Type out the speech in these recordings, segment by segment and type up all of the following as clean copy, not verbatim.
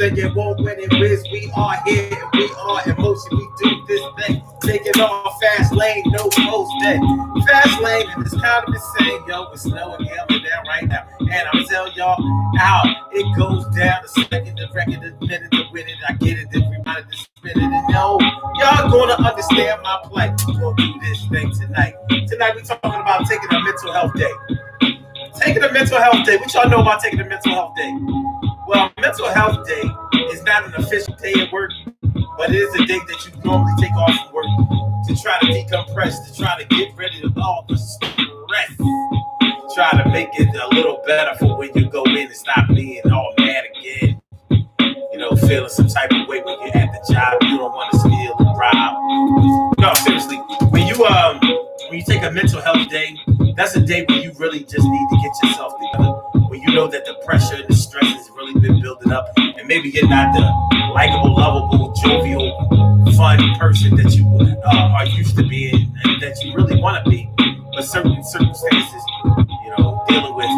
and you won't win it, Riz. We are here, and we are in motion. We do this thing. Taking off fast lane, no post day. Fast lane, and it's kind of insane, yo. It's snowing here, I'm down right now. And I'm telling y'all how it goes down. The second, the record, the minute, the win it. I get it, everybody to spin it. And yo, y'all gonna understand my plight. We're gonna do this thing tonight. Tonight we talking about taking a mental health day. Taking a mental health day. What y'all know about taking a mental health day? Well, mental health day is not an official day at work, but it is a day that you normally take off from work to try to decompress, to try to get rid of all the stress, try to make it a little better for when you go in and stop being all mad again. You know, feeling some type of way when you're at the job, you don't want to steal and rob. No, seriously, when you take a mental health day, that's a day when you really just need to get yourself together. When you know that the pressure and the stress has really been building up, and maybe you're not the likable, lovable, jovial, fun person that you are used to being and that you really want to be. But certain circumstances, you know, dealing with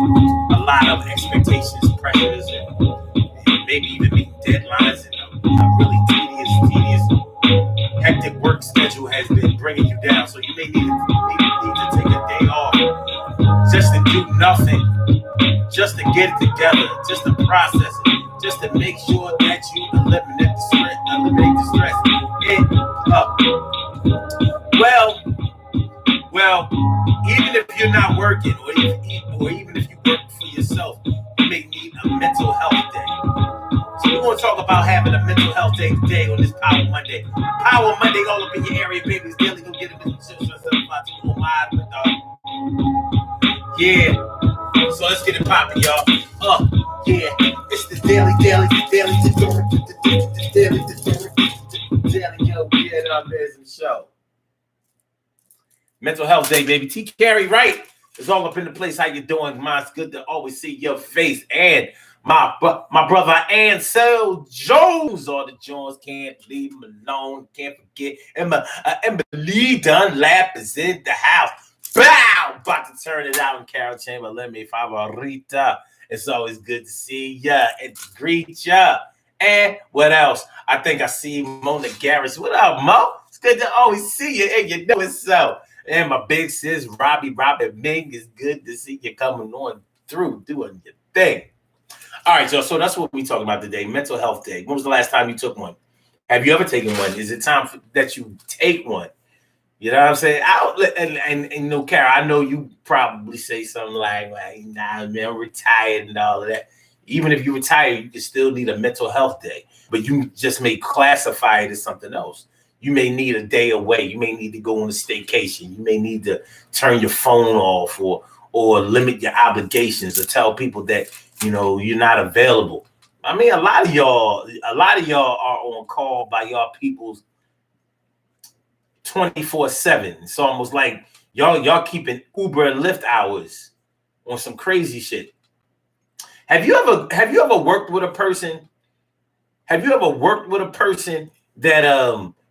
a lot of expectations, pressures, and maybe even meeting deadlines, and a really tedious, hectic work schedule has been bringing you down. So you may need to take a day off just to do nothing, just to get it together, just to process it, just to make sure that you eliminate the stress. Well, even if you're not working, or even if you work for yourself, you may need a mental health day. So we're going to talk about having a mental health day today on this Power Monday. Power Monday all up in your area, baby. It's daily. Go get it. Yeah. So let's get it popping, y'all. Yeah. It's the daily, yo, get up, there's the show. Mental health day, baby. T. Carey, right? It's all up in the place. How you doing? Man, it's good to always see your face. And my brother Ansel Jones, all the Jones, can't leave him alone. Can't forget. Emily Dunlap is in the house. Bow! About to turn it out in Carol Chamber. Let me favorita. It's always good to see ya and to greet ya. And what else? I think I see Mona Garris. What up, Mo? It's good to always see you, and you know it's so. And my big sis, Robin Ming, it's good to see you coming on through, doing your thing. All right, y'all. So that's what we're talking about today, Mental Health Day. When was the last time you took one? Have you ever taken one? Is it time that you take one? You know what I'm saying? And no, Kara, I know you probably say something like, nah, man, I'm retired and all of that. Even if you retire, you can still need a mental health day, but you just may classify it as something else. You may need a day away. You may need to go on a staycation. You may need to turn your phone off or limit your obligations or tell people that, you know, you're not available. I mean, a lot of y'all are on call by y'all people's 24/7. It's almost like y'all keeping Uber and Lyft hours on some crazy shit. Have you ever worked with a person? Have you ever worked with a person that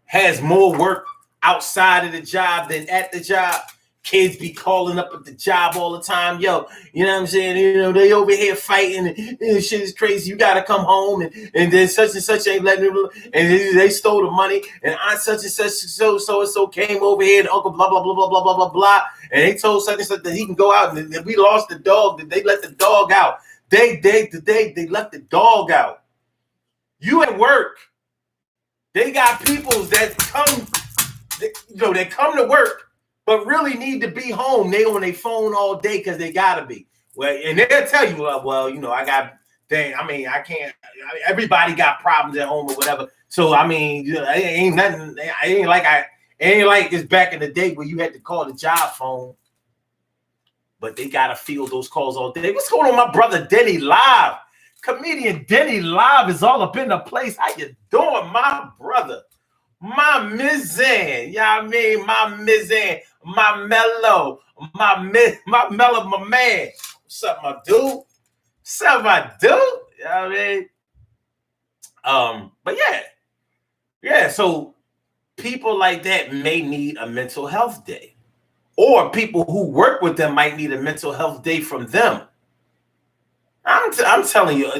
has more work outside of the job than at the job? Kids be calling up at the job all the time. Yo, you know what I'm saying? You know, they over here fighting and shit is crazy. You got to come home and then such and such ain't letting them. And they stole the money. And Aunt such and such so came over here and Uncle blah, blah, blah, blah, blah, blah, blah, blah. And they told such and such that he can go out and we lost the dog. They let the dog out. They let the dog out. You at work. They got people that come to work, but really need to be home. They on their phone all day because they gotta be. Well, and they'll tell you, well, you know, I can't. Everybody got problems at home or whatever. So I mean, you know, it ain't nothing. It ain't like it's back in the day where you had to call the job phone. But they gotta field those calls all day. What's going on, my brother Denny Live? Comedian Denny Live is all up in the place. How you doing, my brother? My Mizan, you know what I mean? My Mizan, my mellow, my mellow, my man. What's up, my dude? What's up, my dude? You know what I mean? But yeah, so people like that may need a mental health day. Or people who work with them might need a mental health day from them. I'm telling you,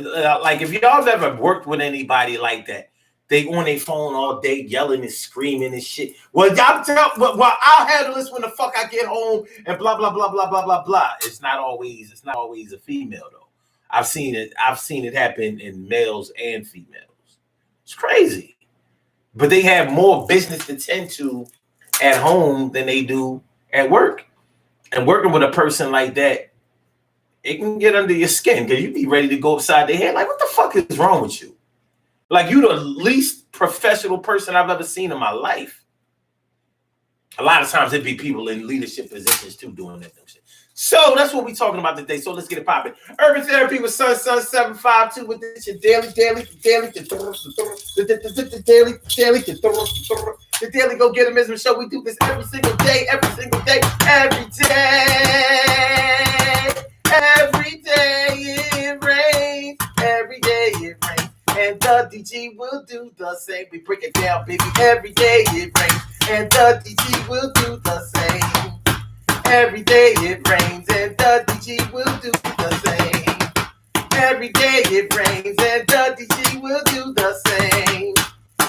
like if y'all have ever worked with anybody like that, they on their phone all day yelling and screaming and shit. Well, y'all tell, well, I'll handle this when the fuck I get home and blah blah blah blah blah blah blah. It's not always a female though. I've seen it happen in males and females. It's crazy, but they have more business to tend to at home than they do at work. And working with a person like that, it can get under your skin because you be ready to go upside their head. Like, what the fuck is wrong with you? Like, you the least professional person I've ever seen in my life. A lot of times it'd be people in leadership positions too doing that shit. So that's what we're talking about today. So let's get it popping. Urban Therapy with Sun 752 with this your daily. The Daily Go Get 'Em Show. We do this every single day. Every day it rains. Every day it rains. And the DG will do the same. We break it down, baby. Every day it rains. And the DG will do the same. Every day it rains. And the DG will do the same. Every day it rains. And the DG will do the same.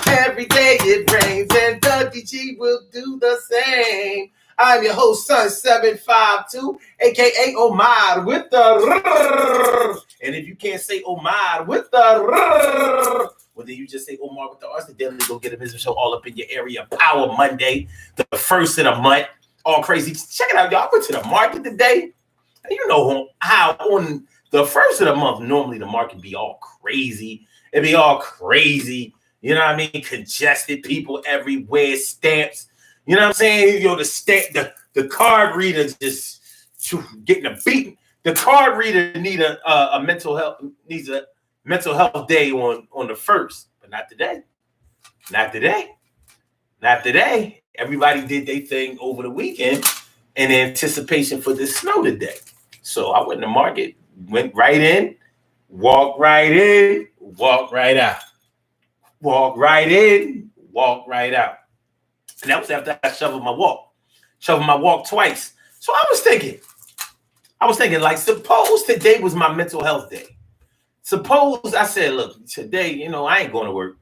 Every day it rains. And the DG will do the same. I'm your host, Sun 752, aka Omar with the. And if you can't say Omar with the, well, then you just say Omar with the R. The Daily Go Get 'Em Show all up in your area. Power Monday, the first of the month. All crazy. Check it out, y'all. I went to the market today. And you know how on the first of the month, normally the market be all crazy. It be all crazy. You know what I mean? Congested, people everywhere, stamps. You know what I'm saying? The card reader just getting a beat. The card reader needs a mental health day on the first, but not today. Not today. Everybody did their thing over the weekend in anticipation for this snow today. So I went in the market, went right in, walked right in, walked right out. Walk right in, walk right out. And that was after I shoveled my walk twice. So I was thinking, like, suppose today was my mental health day. Suppose I said, look, today, I ain't going to work.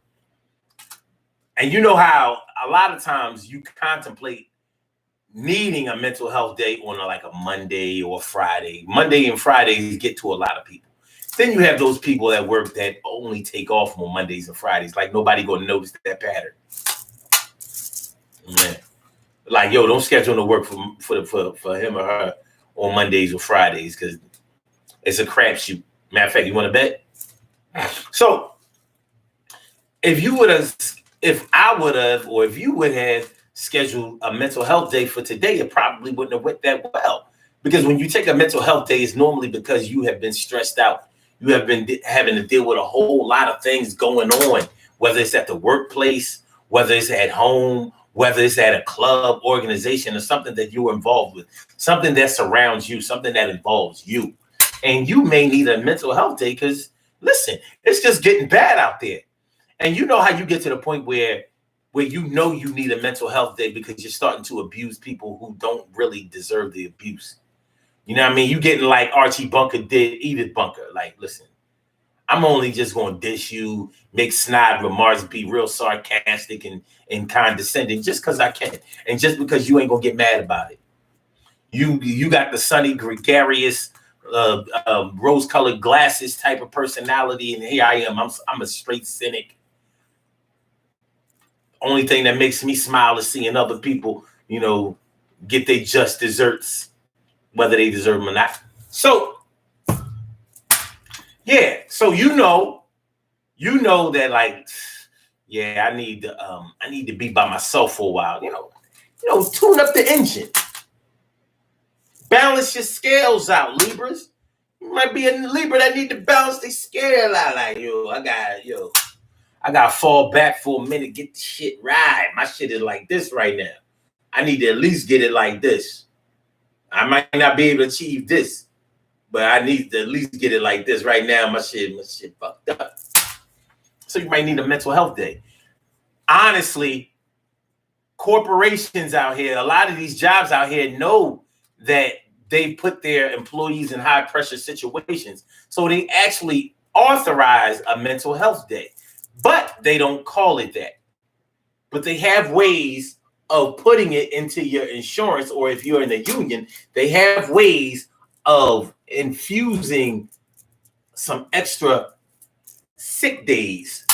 And you know how a lot of times you contemplate needing a mental health day on like a Monday or a Friday. Monday and Fridays get to a lot of people. Then you have those people at work that only take off on Mondays and Fridays. Like nobody gonna notice that pattern. Man. Like, yo, don't schedule no work for him or her on Mondays or Fridays because it's a crapshoot. Matter of fact, you want to bet? So if you would have scheduled a mental health day for today, it probably wouldn't have went that well. Because when you take a mental health day, it's normally because you have been stressed out. You have been having to deal with a whole lot of things going on, whether it's at the workplace, whether it's at home, whether it's at a club, organization, or something that you're involved with, something that surrounds you, something that involves you. And you may need a mental health day because, listen, it's just getting bad out there. And you know how you get to the point where you know you need a mental health day because you're starting to abuse people who don't really deserve the abuse. You know what I mean? You getting like Archie Bunker did Edith Bunker. Like, listen, I'm only just going to dish you, make snide remarks, be real sarcastic and condescending just because I can. And just because you ain't going to get mad about it. You got the sunny, gregarious, rose-colored glasses type of personality. And here I am. I'm a straight cynic. Only thing that makes me smile is seeing other people, get their just desserts, whether they deserve them or not. So, yeah. So you know that, like, yeah, I need to be by myself for a while. Tune up the engine, balance your scales out, Libras. You might be a Libra that need to balance the scale out. Like, I got to fall back for a minute, get the shit right. My shit is like this right now. I need to at least get it like this. I might not be able to achieve this, but I need to at least get it like this right now. My shit fucked up. So you might need a mental health day. Honestly, corporations out here, a lot of these jobs out here know that they put their employees in high pressure situations. So they actually authorize a mental health day, but they don't call it that. But they have ways of putting it into your insurance, or if you're in the union, they have ways of infusing some extra sick days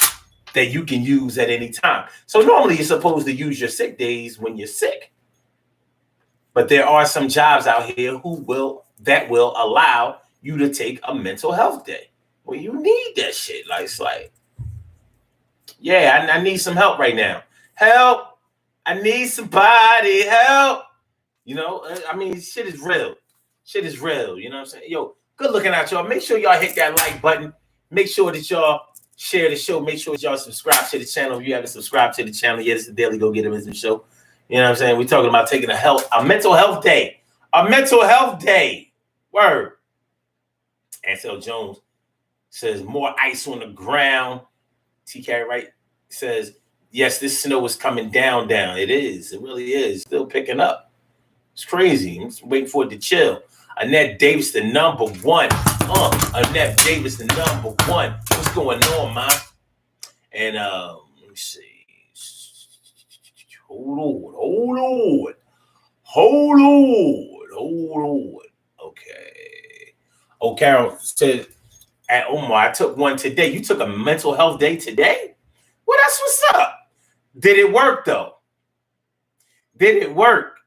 that you can use at any time. So normally you're supposed to use your sick days when you're sick. But there are some jobs out here that will allow you to take a mental health day. Well, you need that shit. Like, it's like, yeah, I need some help right now. Help. I need somebody. Help. You know, I mean, shit is real. Shit is real. You know what I'm saying? Yo, good looking out, y'all. Make sure y'all hit that like button. Make sure that y'all share the show. Make sure that y'all subscribe to the channel. If you haven't subscribed to the channel yet, it's the Daily Go Get Wisdom Show. You know what I'm saying? We're talking about taking a mental health day. A mental health day. Word. Ansel Jones says, more ice on the ground. TK Wright says, yes, this snow is coming down. It is. It really is. Still picking up. It's crazy. I'm just waiting for it to chill. Annette Davis, the number one. Annette Davis, the number one. What's going on, man? And let me see. Hold on. Okay. Oh, Carol said, at Omar, I took one today. You took a mental health day today? Well, that's what's up. Did it work, though? Did it work?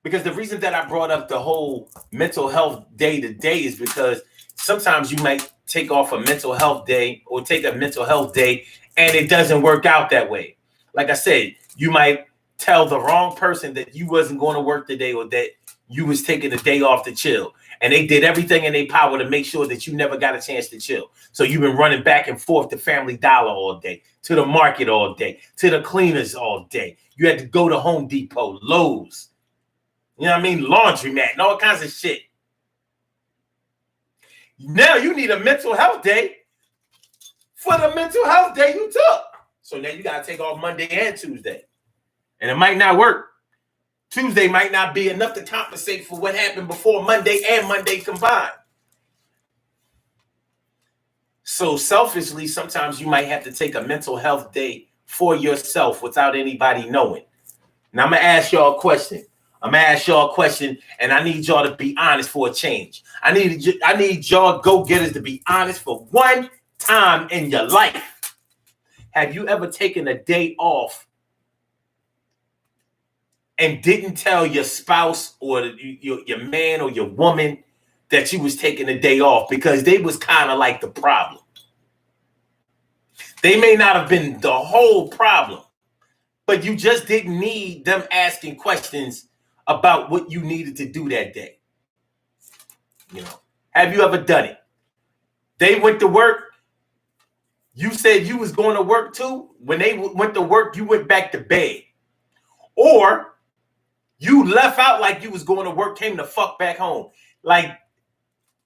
Because the reason that I brought up the whole mental health day today is because sometimes you might take off a mental health day or take a mental health day and it doesn't work out that way. Like I said, you might tell the wrong person that you wasn't going to work today or that you was taking a day off to chill. And they did everything in their power to make sure that you never got a chance to chill. So you've been running back and forth to Family Dollar all day, to the market all day, to the cleaners all day. You had to go to Home Depot, Lowe's, you know what I mean? Laundromat and all kinds of shit. Now you need a mental health day for the mental health day you took. So now you got to take off Monday and Tuesday. And it might not work. Tuesday might not be enough to compensate for what happened before Monday and Monday combined. So selfishly, sometimes you might have to take a mental health day for yourself without anybody knowing. Now I'm going to ask y'all a question. And I need y'all to be honest for a change. I need y'all go-getters to be honest for one time in your life. Have you ever taken a day off and didn't tell your spouse or your man or your woman that you was taking a day off because they was kind of like the problem? They may not have been the whole problem, but you just didn't need them asking questions about what you needed to do that day. You know, have you ever done it? They went to work. You said you was going to work too. When they went to work, you went back to bed. Or you left out like you was going to work, came the fuck back home. Like,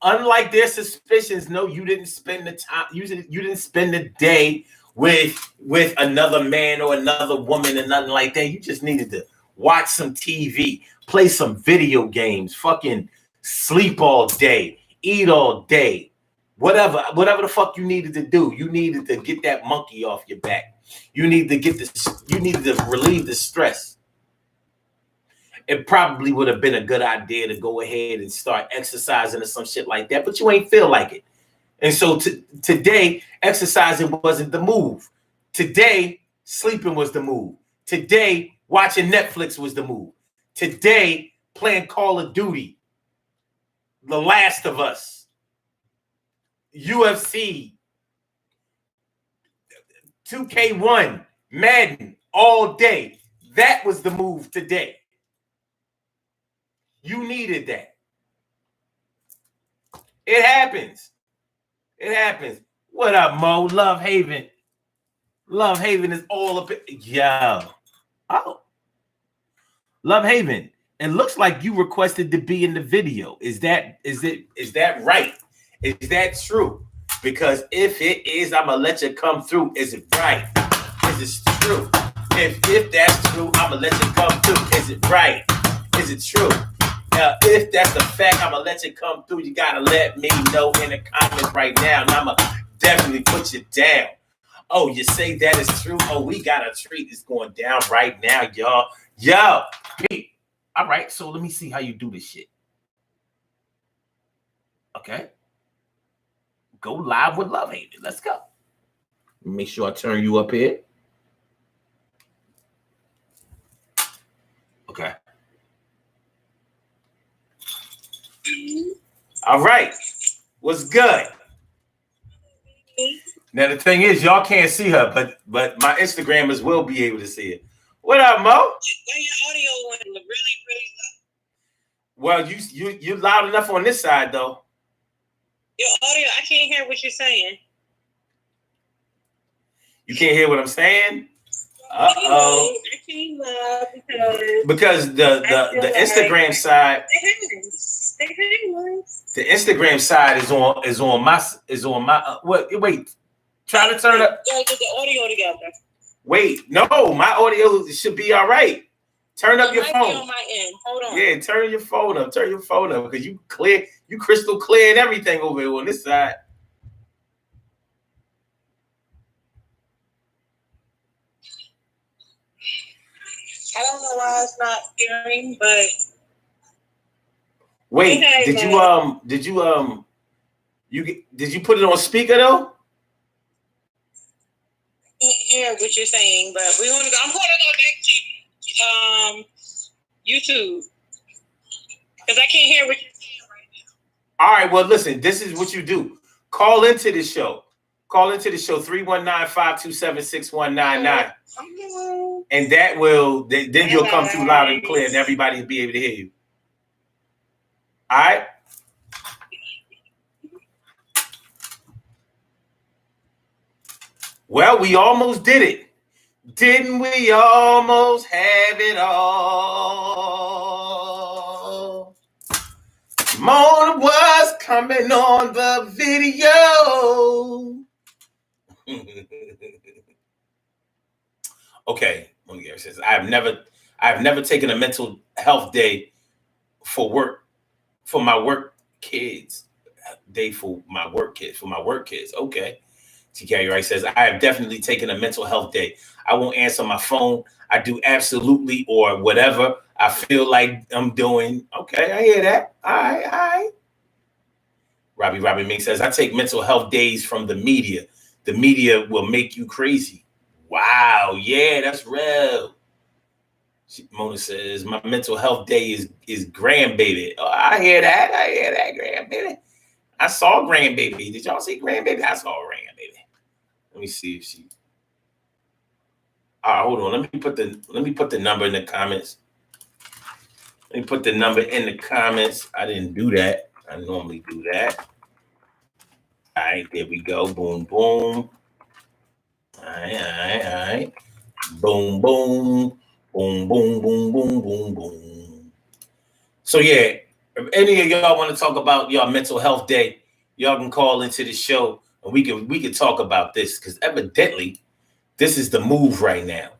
unlike their suspicions, no, you didn't spend the time. You didn't spend the day with another man or another woman and nothing like that. You just needed to watch some TV, play some video games, fucking sleep all day, eat all day, whatever the fuck you needed to do. You needed to get that monkey off your back. You needed to relieve the stress. It probably would have been a good idea to go ahead and start exercising or some shit like that, but you ain't feel like it. And so today, exercising wasn't the move. Today, sleeping was the move. Today, watching Netflix was the move. Today, playing Call of Duty, The Last of Us, UFC, 2K1, Madden, all day. That was the move today. You needed that. It happens. It happens. What up, Mo? Love Haven. Love Haven is all up. Yo. Oh. Love Haven. It looks like you requested to be in the video. Is that right? Is that true? Because if it is, I'm gonna let you come through. Is it right? Is it true? If that's true, I'm gonna let you come through. Is it right? Is it true? if that's the fact, I'm going to let you come through. You got to let me know in the comments right now. And I'm going to definitely put you down. Oh, you say that is true? Oh, we got a treat that's going down right now, y'all. Yo, hey, all right, so let me see how you do this shit. Okay. Go live with Love Haven. Let's go. Make sure I turn you up here. Okay. All right. What's good? Now the thing is, y'all can't see her, but my Instagrammers will be able to see it. What up, Mo? Why your audio went really, really loud? Well, you loud enough on this side though. Your audio, I can't hear what you're saying. You can't hear what I'm saying? Uh-oh. I can't laugh because the Instagram side. The Instagram side is on my what? Wait, try to turn up. Get the audio together. Wait, no, my audio should be all right. Turn up your phone. Be on my end. Hold on. Yeah, turn your phone up. Turn your phone up because you crystal clear and everything over here on this side. I don't know why it's not hearing, but wait, okay, did you put it on speaker though? I can't hear what you're saying, but I'm going to go back to YouTube because I can't hear what you're saying right now. All right, well, listen, this is what you do. Call into the show. Call into the show 319-527-6199. And that will then you'll come through loud and clear and everybody will be able to hear you. All right? Well, we almost did it. Didn't we almost have it all? Mona was coming on the video. Okay, says I've never taken a mental health day for my work kids. Okay. TK Wright says, I have definitely taken a mental health day. I won't answer my phone. I do absolutely or whatever I feel like I'm doing. Okay, I hear that. All right. Robbie Mink says, I take mental health days from the media. The media will make you crazy. Wow, yeah, that's real. Mona says, my mental health day is grandbaby. Oh, I hear that, grandbaby. I saw grandbaby. Did y'all see grandbaby? I saw grandbaby. Let me see if she. All right, hold on. Let me put the number in the comments. Let me put the number in the comments. I didn't do that. I normally do that. All right, there we go. Boom, boom. All right. Boom, boom. Boom, boom, boom, boom, boom, boom. So yeah, if any of y'all want to talk about your mental health day, y'all can call into the show and we can talk about this because evidently this is the move right now.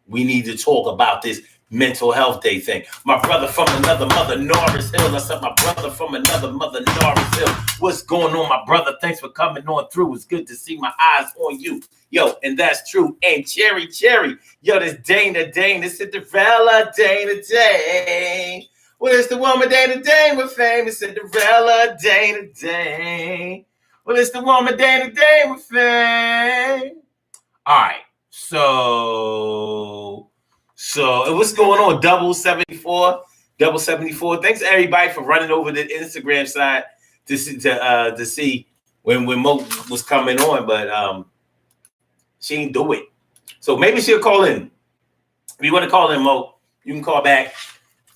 We need to talk about this mental health day thing. My brother from another mother, Norris Hill. I said my brother from another mother, Norris Hill. What's going on, my brother? Thanks for coming on through. It's good to see my eyes on you. Yo, and that's true. And Cherry. Yo, this Dana, this Cinderella, Dana. Well, it's the woman Dana with famous Cinderella, Dana. Well, it's the woman Dana with fame. All right, so what's going on? Double 74. Thanks everybody for running over the Instagram side to see when Mo was coming on, but she didn't do it. So maybe she'll call in. If you want to call in, Mo, you can call back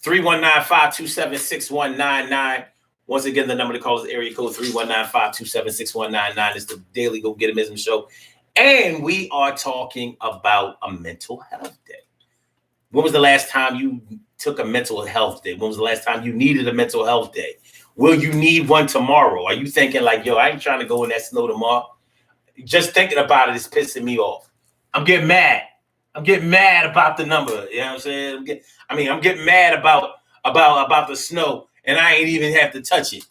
319-527-6199. Once again, the number to call is area code 319-527-6199. It's the Daily Go Get 'Emism show. And we are talking about a mental health day. When was the last time you took a mental health day? When was the last time you needed a mental health day? Will you need one tomorrow? Are you thinking like, yo, I ain't trying to go in that snow tomorrow? Just thinking about it is pissing me off. I'm getting mad. I'm getting mad about the number. You know what I'm saying? I'm getting mad about the snow. and I ain't even have to touch it.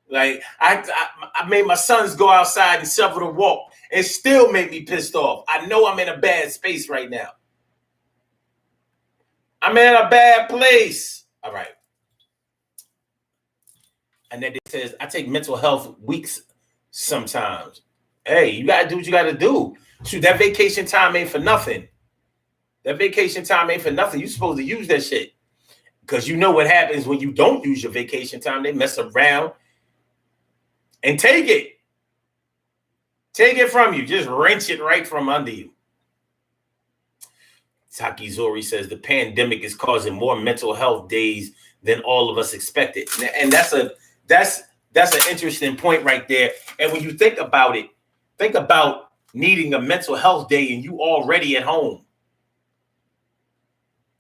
Like I made my sons go outside and shovel the walk. It still made me pissed off. I know I'm in a bad space right now. I'm in a bad place. All right. And then it says, I take mental health weeks sometimes. Hey, you got to do what you got to do. Shoot, that vacation time ain't for nothing. That vacation time ain't for nothing. You're supposed to use that shit. Because you know what happens when you don't use your vacation time. They mess around and take it. Take it from you. Just wrench it right from under you. Taki Zori says the pandemic is causing more mental health days than all of us expected. And that's an interesting point right there. And when you think about it, think about needing a mental health day and you already at home.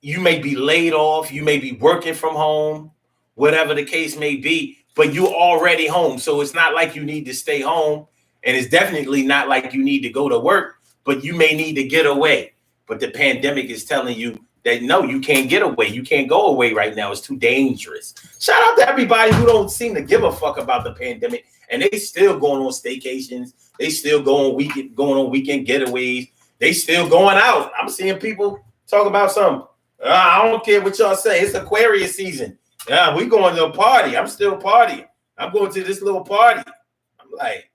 You may be laid off, you may be working from home, whatever the case may be, but you're already home. So it's not like you need to stay home, and it's definitely not like you need to go to work, but you may need to get away. But the pandemic is telling you that no, you can't get away. You can't go away right now. It's too dangerous. Shout out to everybody who don't seem to give a fuck about the pandemic, and they still going on staycations. They still going on weekend getaways. They still going out. I'm seeing people talk about something. I don't care what y'all say. It's Aquarius season. Yeah, we going to a party. I'm still partying. I'm going to this little party. I'm like,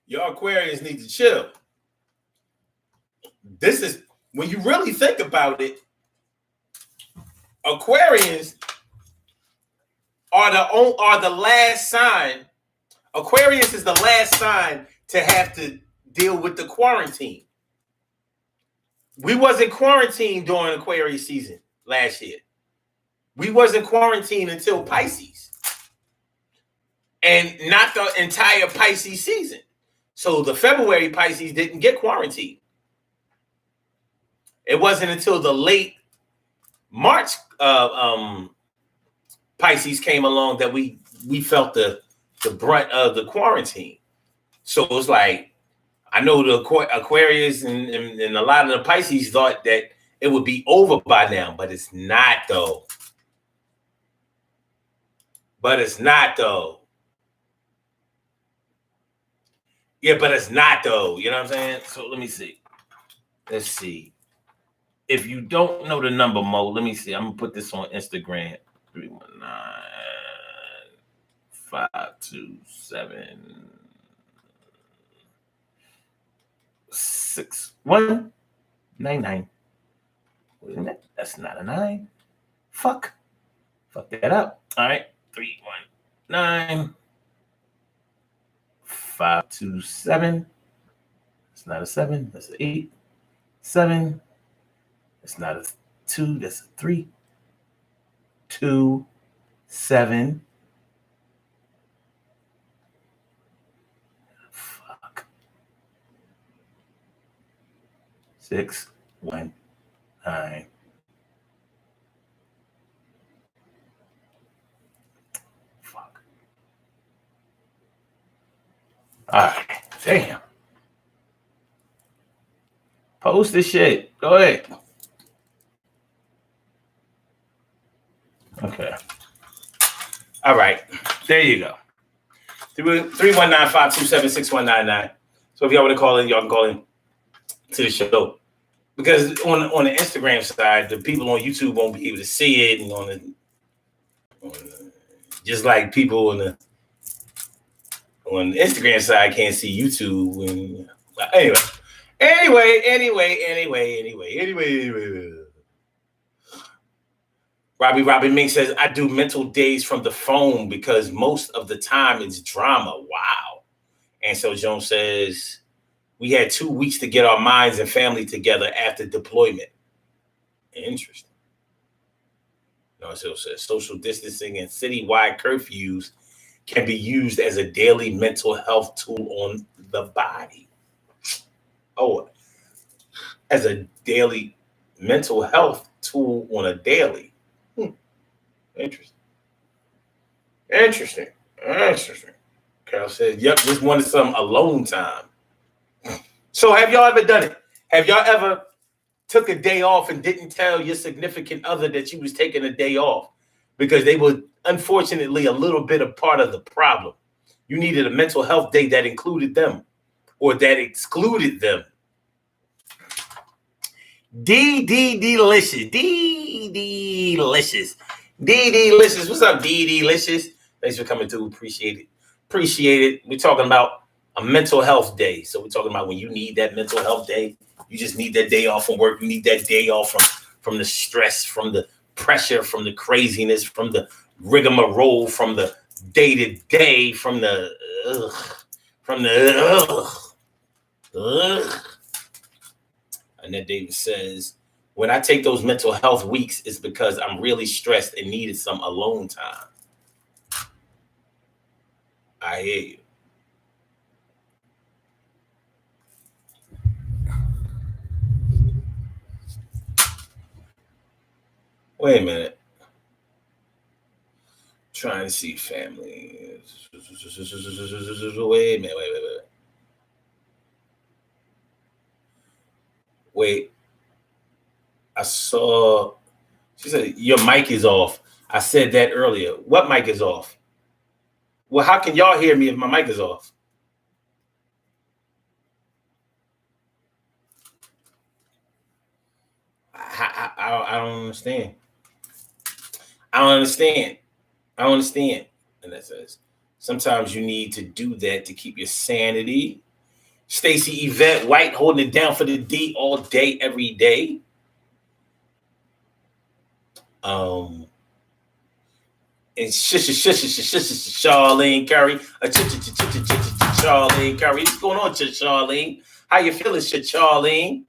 y'all Aquarians need to chill. This is, when you really think about it, Aquarians are the last sign. Aquarius is the last sign to have to deal with the quarantine. We wasn't quarantined during Aquarius season last year. We wasn't quarantined until Pisces. And not the entire Pisces season. So the February Pisces didn't get quarantined. It wasn't until the late March Pisces came along that we felt the brunt of the quarantine. So it was like, I know the Aquarius and a lot of the Pisces thought that it would be over by now, but it's not though. Yeah, but it's not though. You know what I'm saying? So let me see. Let's see. If you don't know the number, Mo, let me see. I'm gonna put this on Instagram. 319-527-6199. Wait a minute. That's not a 9. Fuck that up. All right. 319-527. It's not a 7. That's an 8. 7. It's not a 2. That's a 3. 2, 7. Fuck. 6, 1, 9. Fuck. All right. Damn. Post this shit. Go ahead. Okay. All right. There you go. 319-527-6199. So if y'all want to call in, y'all can call in to the show. Because on the Instagram side, the people on YouTube won't be able to see it, and on the just like people on the Instagram side can't see YouTube. And anyway. Robbie Mink says, I do mental days from the phone because most of the time it's drama. Wow. And so Jones says, we had 2 weeks to get our minds and family together after deployment. Interesting. No, so it says social distancing and citywide curfews can be used as a daily mental health tool on the body. Oh, as a daily mental health tool on a daily. Interesting. Carol says, yep, just wanted some alone time. So have y'all ever done it? Have y'all ever took a day off and didn't tell your significant other that you was taking a day off because they were unfortunately a little bit of part of the problem? You needed a mental health day that included them or that excluded them. Delicious. Delicious. Delicious. What's up, Delicious? Thanks for coming through. Appreciate it. Appreciate it. We're talking about a mental health day. So we're talking about when you need that mental health day. You just need that day off from work. You need that day off from the stress, from the pressure, from the craziness, from the rigmarole, from the day to day, from the And then David says, when I take those mental health weeks, it's because I'm really stressed and needed some alone time. I hear you. Wait a minute. Trying to see family. Wait a minute. Wait. I saw. She said, your mic is off. I said that earlier. What mic is off? Well, how can y'all hear me if my mic is off? I don't understand. I don't understand. And that says, sometimes you need to do that to keep your sanity. Stacy Yvette White holding it down for the D all day, every day. And Charlene Curry. Charlene Curry. What's going on, Charlene? How you feeling, Charlene?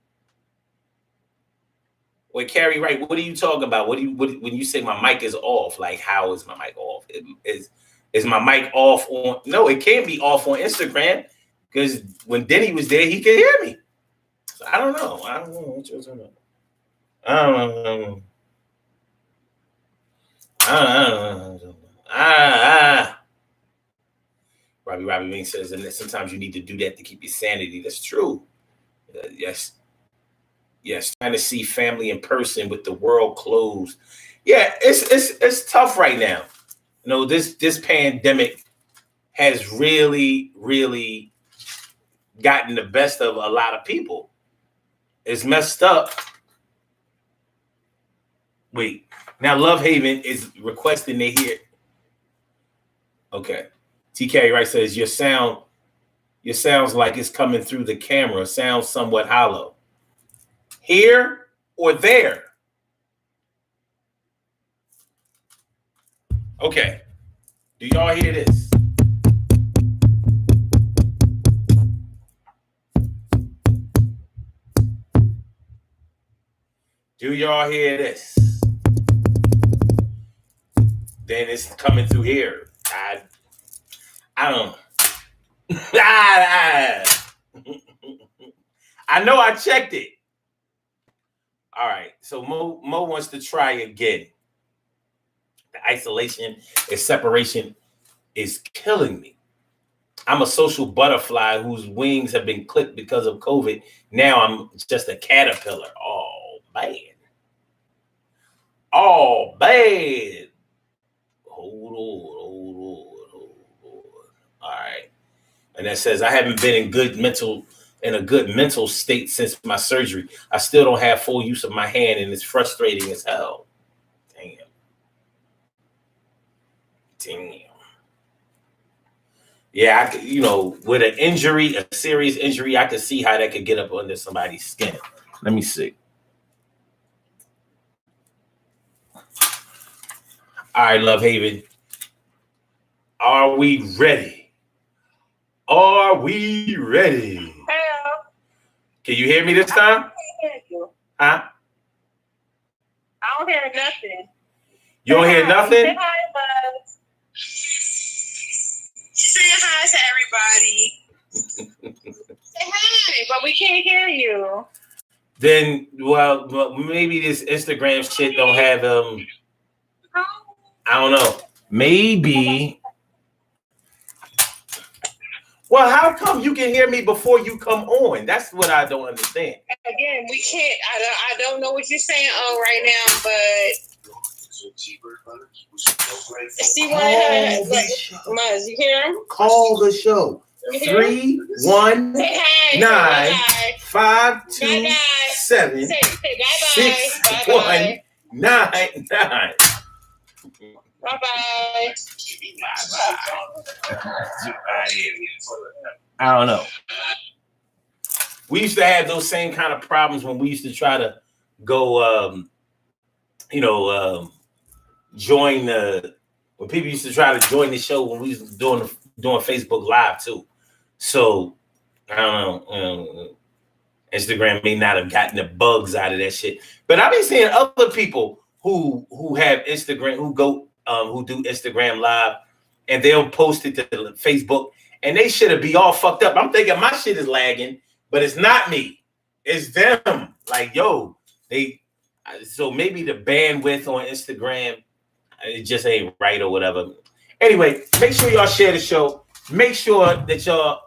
Wait, Carrie, right? What are you talking about? What when you say my mic is off? Like, how is my mic off? Is my mic off on? No, it can't be off on Instagram because when Denny was there, he could hear me. So I don't know. I don't know what you're talking about. I don't know. Robbie Wing says, and sometimes you need to do that to keep your sanity. That's true. Yes, trying to see family in person with the world closed. Yeah, it's tough right now. You know, this pandemic has really, really gotten the best of a lot of people. It's messed up. Wait, now Love Haven is requesting to hear. Okay. TK Wright says your sounds like it's coming through the camera. Sounds somewhat hollow. Here or there? Okay. Do y'all hear this? Do y'all hear this? Then it's coming through here. I don't know. I know I checked it. All right. So Mo wants to try again. The isolation and separation is killing me. I'm a social butterfly whose wings have been clipped because of COVID. Now I'm just a caterpillar. Oh, man. Hold on. All right. And that says, I haven't been in a good mental state since my surgery. I still don't have full use of my hand, and it's frustrating as hell. Damn. Yeah, with an injury, a serious injury, I could see how that could get up under somebody's skin. Let me see. All right, Love Haven. Are we ready? Are we ready? Hello. Can you hear me this time? I can't hear you. Huh? I don't hear nothing. You don't hear nothing? Say hi, Buzz. Say hi to everybody. Say hi, but we can't hear you. Then, well, maybe this Instagram shit don't have I don't know. Maybe Well, how come you can hear me before you come on? That's what I don't understand. Again, we can't. I don't know what you're saying right now, but see what Muzz, you hear him? Call the show. 319 527 6199. Bye-bye. I don't know. We used to have those same kind of problems when we used to try to go, join when people used to try to join the show when we was doing Facebook Live too. So I don't know. Instagram may not have gotten the bugs out of that shit, but I've been seeing other people who have Instagram who do Instagram Live, and they'll post it to Facebook, and they should be all fucked up. I'm thinking my shit is lagging, but it's not me, it's them. Like, yo, so maybe the bandwidth on Instagram, it just ain't right or whatever. Anyway, make sure y'all share the show. Make sure that y'all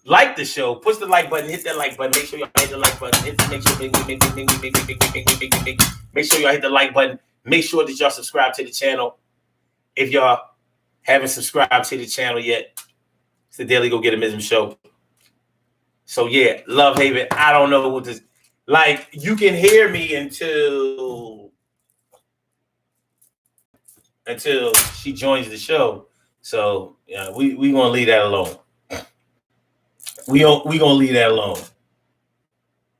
like the show. Push the like button. Hit that like button. Make sure y'all hit the like button. Make sure y'all hit the like button. Make sure that y'all subscribe to the channel. If y'all haven't subscribed to the channel yet, it's the Daily Go Get 'Em Show. So yeah, Love Haven. I don't know what this. Like, you can hear me until she joins the show. So yeah, we gonna leave that alone. We gonna leave that alone.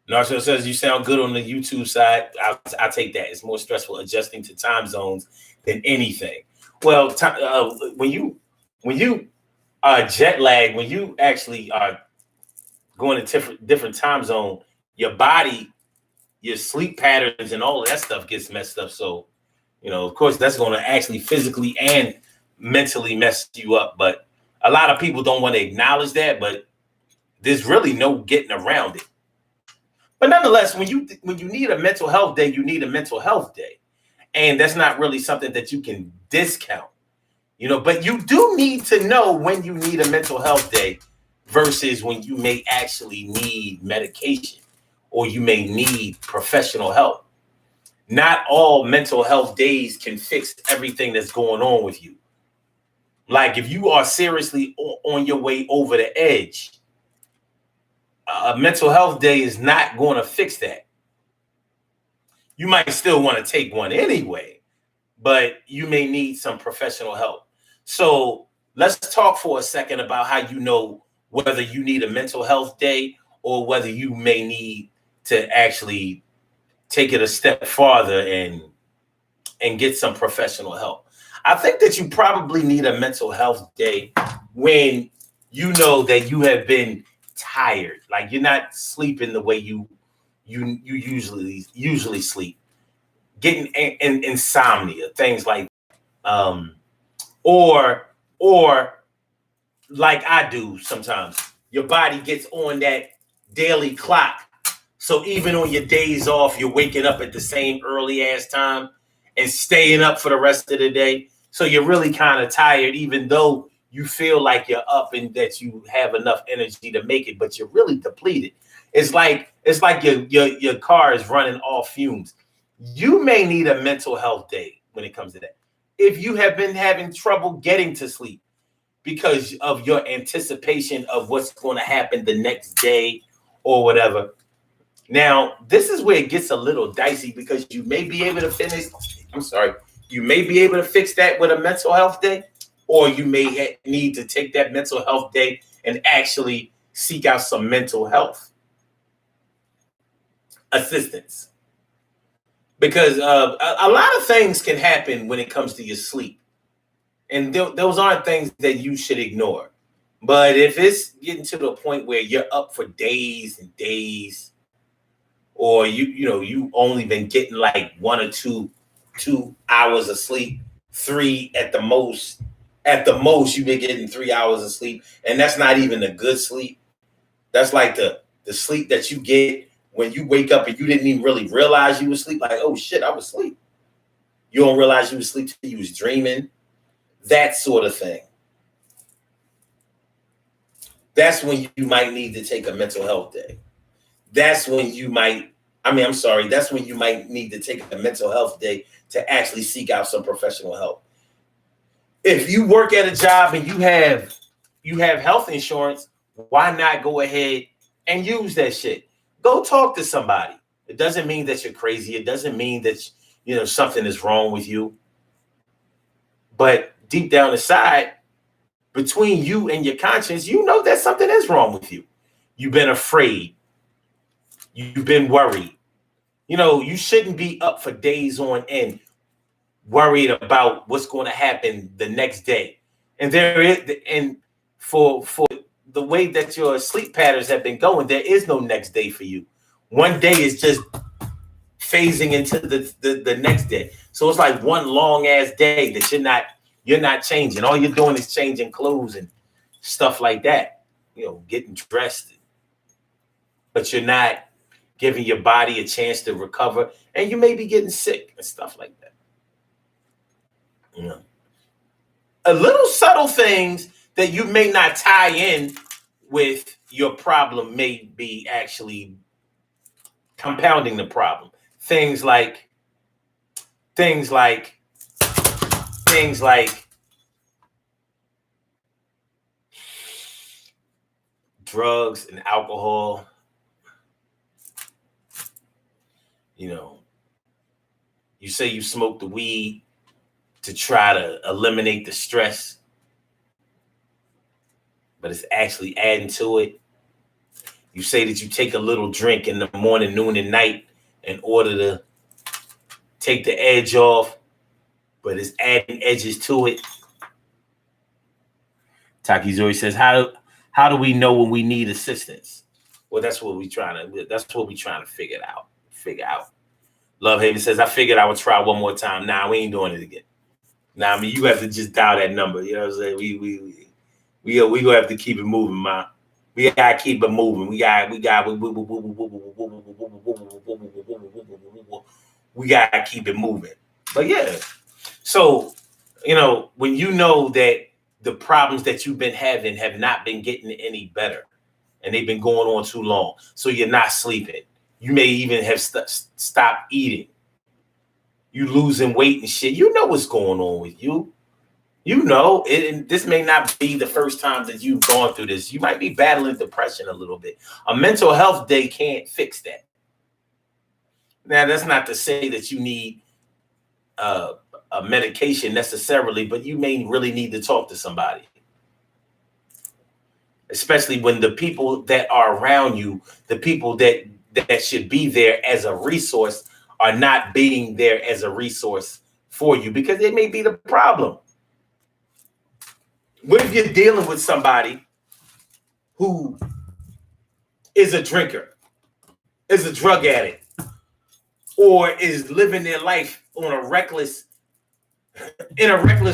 Narcio says you sound good on the YouTube side. I'll take that. It's more stressful adjusting to time zones than anything. Well, when you jet lag, when you actually are going to different time zone, your body, your sleep patterns, and all of that stuff gets messed up. So, of course, that's going to actually physically and mentally mess you up. But a lot of people don't want to acknowledge that. But there's really no getting around it. But nonetheless, when you need a mental health day, you need a mental health day. And that's not really something that you can discount, but you do need to know when you need a mental health day versus when you may actually need medication or you may need professional help. Not all mental health days can fix everything that's going on with you. Like, if you are seriously on your way over the edge, a mental health day is not going to fix that. You might still want to take one anyway, but you may need some professional help. So let's talk for a second about how you know whether you need a mental health day or whether you may need to actually take it a step farther and get some professional help. I think that you probably need a mental health day when you know that you have been tired, like you're not sleeping the way you usually sleep, getting insomnia, things like or like I do sometimes, your body gets on that daily clock. So even on your days off, you're waking up at the same early ass time and staying up for the rest of the day. So you're really kind of tired, even though you feel like you're up and that you have enough energy to make it, but you're really depleted. It's like your car is running off fumes. You may need a mental health day when it comes to that. If you have been having trouble getting to sleep because of your anticipation of what's going to happen the next day or whatever. Now, this is where it gets a little dicey because you may be able to fix that with a mental health day, or you may need to take that mental health day and actually seek out some mental health assistance. Because a lot of things can happen when it comes to your sleep. And those aren't things that you should ignore. But if it's getting to the point where you're up for days and days, or you only been getting like 1 or 2 hours of sleep, 3 at the most. At the most, you've been getting 3 hours of sleep, and that's not even a good sleep. That's like the sleep that you get when you wake up and you didn't even really realize you were asleep. Like, oh shit, I was asleep. You don't realize you were asleep till you was dreaming. That sort of thing. that's when you might need to take a mental health day. That's when you might, that's when you might need to take a mental health day to actually seek out some professional help. If you work at a job and you have health insurance, why not go ahead and use that shit? Go talk to somebody. It doesn't mean that you're crazy. It doesn't mean that something is wrong with you. But deep down inside, between you and your conscience, you know that something is wrong with you. You've been afraid. You've been worried. You shouldn't be up for days on end worried about what's going to happen the next day. And for the way that your sleep patterns have been going, there is no next day for you. One day is just phasing into the next day. So it's like one long ass day that you're not changing. All you're doing is changing clothes and stuff like that, getting dressed. But you're not giving your body a chance to recover, and you may be getting sick and stuff like that. A little subtle things that you may not tie in with your problem may be actually compounding the problem. Things like drugs and alcohol. You say you smoke the weed to try to eliminate the stress, but it's actually adding to it. You say that you take a little drink in the morning, noon, and night in order to take the edge off, but it's adding edges to it. Takizori says, how do we know when we need assistance? Well, that's what we're trying to figure out. Love Haven says, I figured I would try one more time. Nah, we ain't doing it again. Nah, you have to just dial that number. You know what I'm saying? We gonna have to keep it moving, man. We gotta keep it moving. We gotta keep it moving. But yeah. So, when you know that the problems that you've been having have not been getting any better, and they've been going on too long, so you're not sleeping. You may even have stopped eating. You losing weight and shit. You know what's going on with you. And this may not be the first time that you've gone through this. You might be battling depression a little bit. A mental health day can't fix that. Now, that's not to say that you need a medication necessarily, but you may really need to talk to somebody. Especially when the people that are around you, the people that should be there as a resource, are not being there as a resource for you, because they may be the problem. What if you're dealing with somebody who is a drinker, is a drug addict, or is living their life in a reckless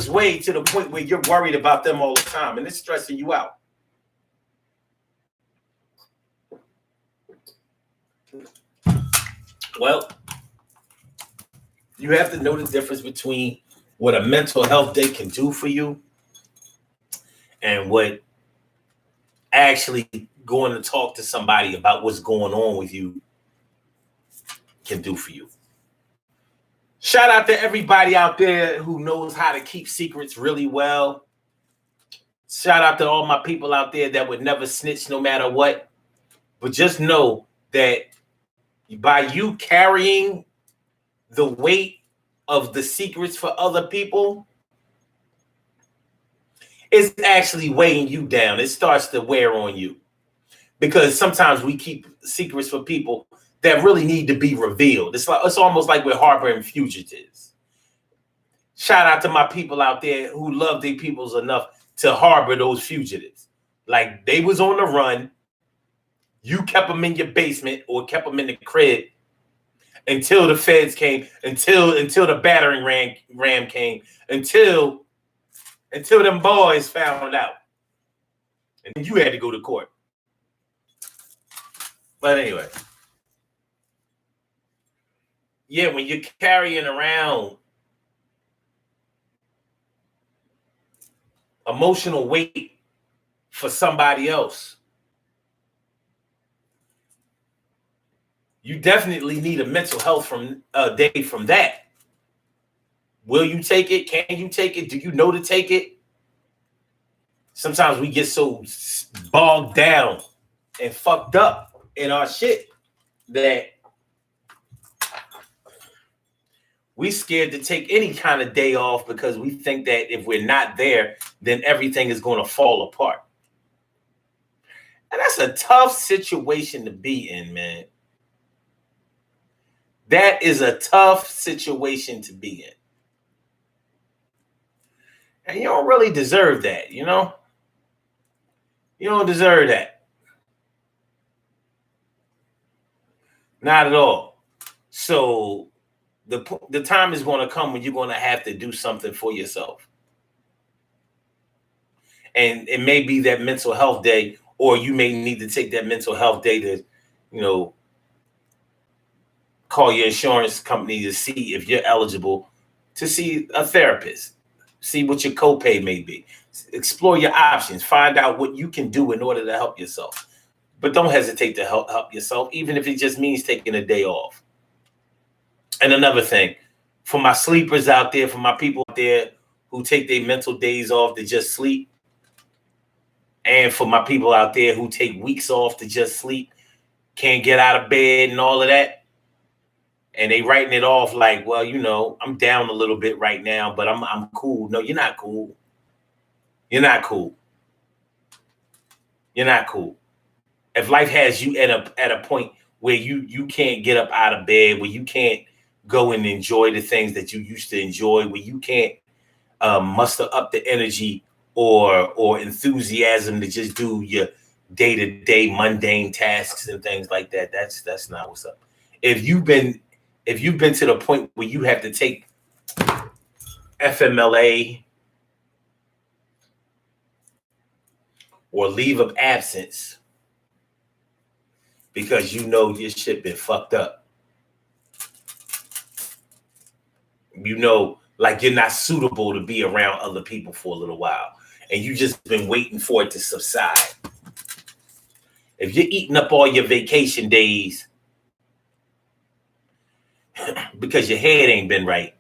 way to the point where you're worried about them all the time and it's stressing you out? Well, you have to know the difference between what a mental health day can do for you and what actually going to talk to somebody about what's going on with you can do for you. Shout out to everybody out there who knows how to keep secrets really well. Shout out to all my people out there that would never snitch no matter what. But just know that by you carrying the weight of the secrets for other people, it's actually weighing you down. It starts to wear on you, because sometimes we keep secrets for people that really need to be revealed. It's almost like we're harboring fugitives. Shout out to my people out there who love their peoples enough to harbor those fugitives. Like, they was on the run. You kept them in your basement or kept them in the crib until the feds came, until the battering ram came, until them boys found out. And you had to go to court. But anyway. Yeah, when you're carrying around emotional weight for somebody else. You definitely need a mental health from day from that. Will you take it? Can you take it? Do you know to take it? Sometimes we get so bogged down and fucked up in our shit that we scared to take any kind of day off because we think that if we're not there, then everything is going to fall apart. And that's a tough situation to be in, man. That is a tough situation to be in. And you don't really deserve that, you know? You don't deserve that. Not at all. So the time is going to come when you're going to have to do something for yourself. And it may be that mental health day, or you may need to take that mental health day to, you know, call your insurance company to see if you're eligible to see a therapist, see what your copay may be, explore your options, find out what you can do in order to help yourself. But don't hesitate to help yourself, even if it just means taking a day off. And another thing, for my sleepers out there, for my people out there who take their mental days off to just sleep, and for my people out there who take weeks off to just sleep, can't get out of bed and all of that, and they writing it off like, well, you know, I'm down a little bit right now, but I'm cool. No, you're not cool. You're not cool. You're not cool. If life has you at a point where you can't get up out of bed, where you can't go and enjoy the things that you used to enjoy, where you can't muster up the energy or enthusiasm to just do your day-to-day mundane tasks and things like that, that's not what's up. If you've been to the point where you have to take FMLA or leave of absence because you know your shit been fucked up, you know, like you're not suitable to be around other people for a little while, and you just been waiting for it to subside. If you're eating up all your vacation days because your head ain't been right,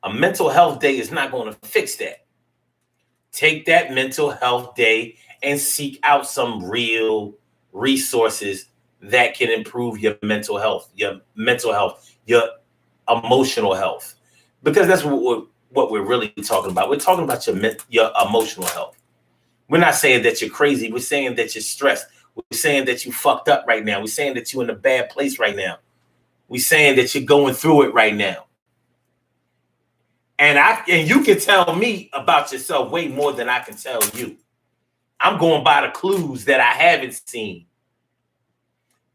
a mental health day is not going to fix that. Take that mental health day and seek out some real resources that can improve your mental health, your emotional health, because that's what we're really talking about. We're talking about your emotional health. We're not saying that you're crazy. We're saying that you're stressed. We're saying that you fucked up right now. We're saying that you're in a bad place right now. We're saying that you're going through it right now. And you can tell me about yourself way more than I can tell you. I'm going by the clues that I haven't seen.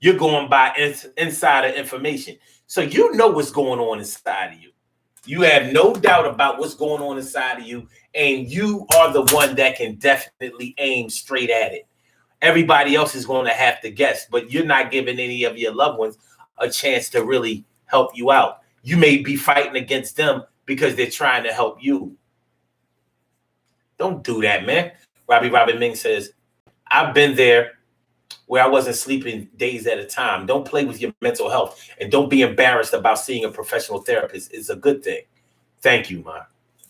You're going by insider information. So you know what's going on inside of you. You have no doubt about what's going on inside of you, and you are the one that can definitely aim straight at it. Everybody else is going to have to guess, but you're not giving any of your loved ones a chance to really help you out. You may be fighting against them because they're trying to help you. Don't do that, man. Robin Ming says, I've been there where I wasn't sleeping days at a time. Don't play with your mental health, and don't be embarrassed about seeing a professional therapist. It's a good thing. Thank you, Ma.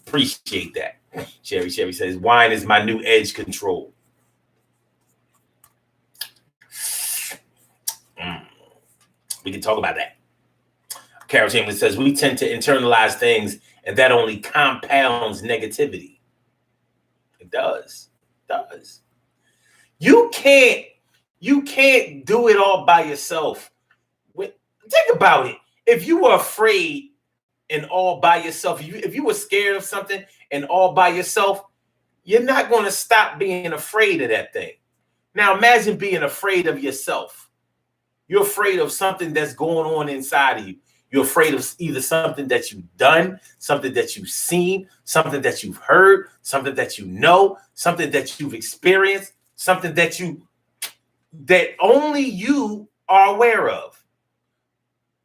Appreciate that. Sherry says, wine is my new edge control. We can talk about that. Carol Chamberlain says, we tend to internalize things, and that only compounds negativity. It does. You can't do it all by yourself. Think about it. If you were afraid and all by yourself, if you were scared of something and all by yourself, you're not going to stop being afraid of that thing. Now imagine being afraid of yourself. You're afraid of something that's going on inside of you. You're afraid of either something that you've done, something that you've seen, something that you've heard, something that you know, something that you've experienced, something that only you are aware of.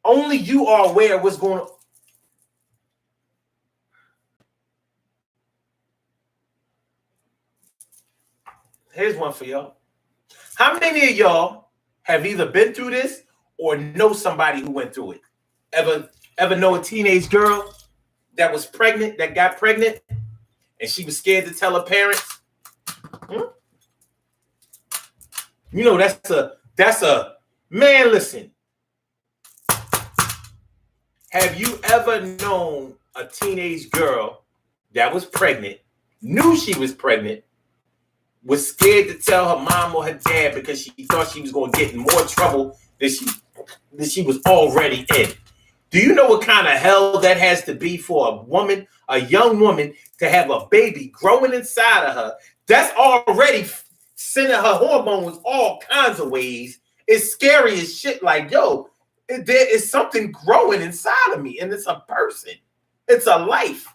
Only you are aware of what's going on. Here's one for y'all. How many of y'all have either been through this or know somebody who went through it? Ever know a teenage girl that was pregnant, that got pregnant, and she was scared to tell her parents? You know, that's a man, listen. Have you ever known a teenage girl that was pregnant, knew she was pregnant, was scared to tell her mom or her dad because she thought she was going to get in more trouble than she was already in? Do you know what kind of hell that has to be for a woman, a young woman, to have a baby growing inside of her that's already sending her hormones all kinds of ways? It's scary as shit. Like, yo, there is something growing inside of me, and it's a person. It's a life.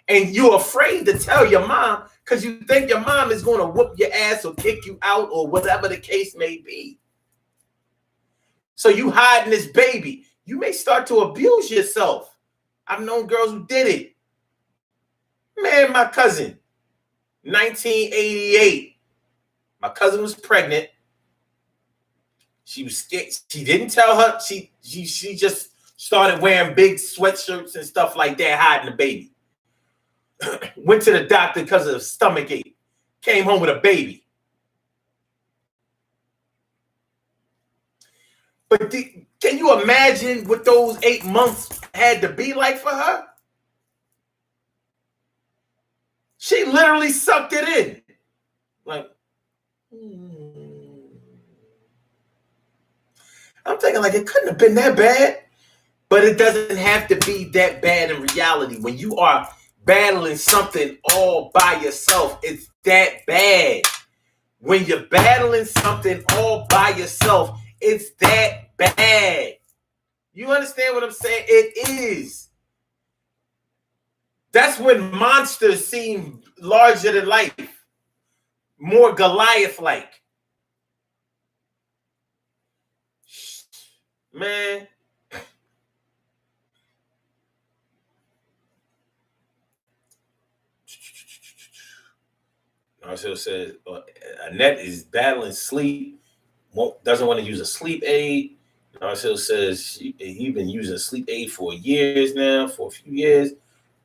And you're afraid to tell your mom because you think your mom is going to whoop your ass or kick you out or whatever the case may be. So you hiding this baby. You may start to abuse yourself. I've known girls who did it. Man, my cousin, 1988. My cousin was pregnant. She was scared. She didn't tell her. She just started wearing big sweatshirts and stuff like that, hiding the baby. Went to the doctor because of a stomach ache. Came home with a baby. But can you imagine what those 8 months had to be like for her? She literally sucked it in. Like, I'm thinking like it couldn't have been that bad, but it doesn't have to be that bad in reality. When you are battling something all by yourself, it's that bad. When you're battling something all by yourself, it's that bad. You understand what I'm saying? It is. That's when monsters seem larger than life, more Goliath-like. Man. Marcel says Annette is battling sleep, doesn't want to use a sleep aid. Marcel says he's been using a sleep aid for years now, for a few years.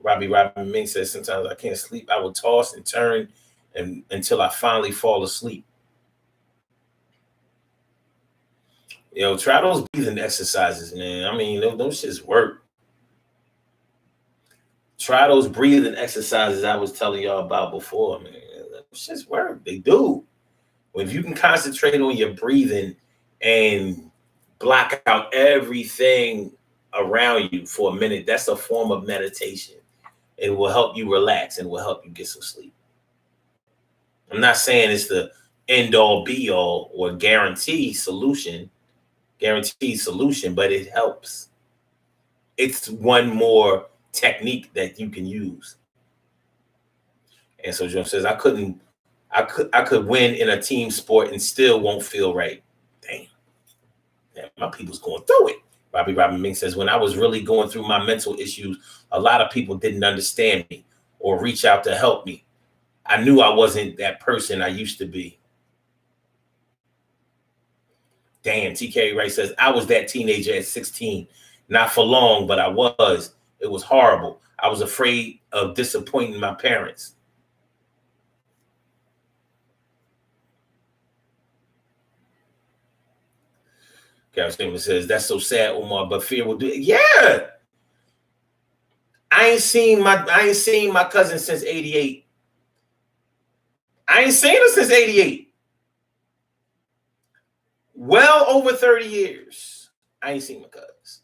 Robin Ming says sometimes I can't sleep. I will toss and turn until I finally fall asleep. Yo, try those breathing exercises, man. I mean, those shits work. Try those breathing exercises I was telling y'all about before, man. Those shits work. They do. If you can concentrate on your breathing and block out everything around you for a minute, that's a form of meditation. It will help you relax and will help you get some sleep. I'm not saying it's the end all be all or guaranteed solution, but it helps. It's one more technique that you can use. And so John says, I could win in a team sport and still won't feel right. Damn, my people's going through it. Robin Ming says, when I was really going through my mental issues, a lot of people didn't understand me or reach out to help me. I knew I wasn't that person I used to be. Damn, TK Wright says, I was that teenager at 16. Not for long, but I was. It was horrible. I was afraid of disappointing my parents. Gary Statement says, that's so sad, Omar, but fear will do it. Yeah. I ain't seen my cousin since 88. I ain't seen her since 88. Well over 30 years. I ain't seen my cousins.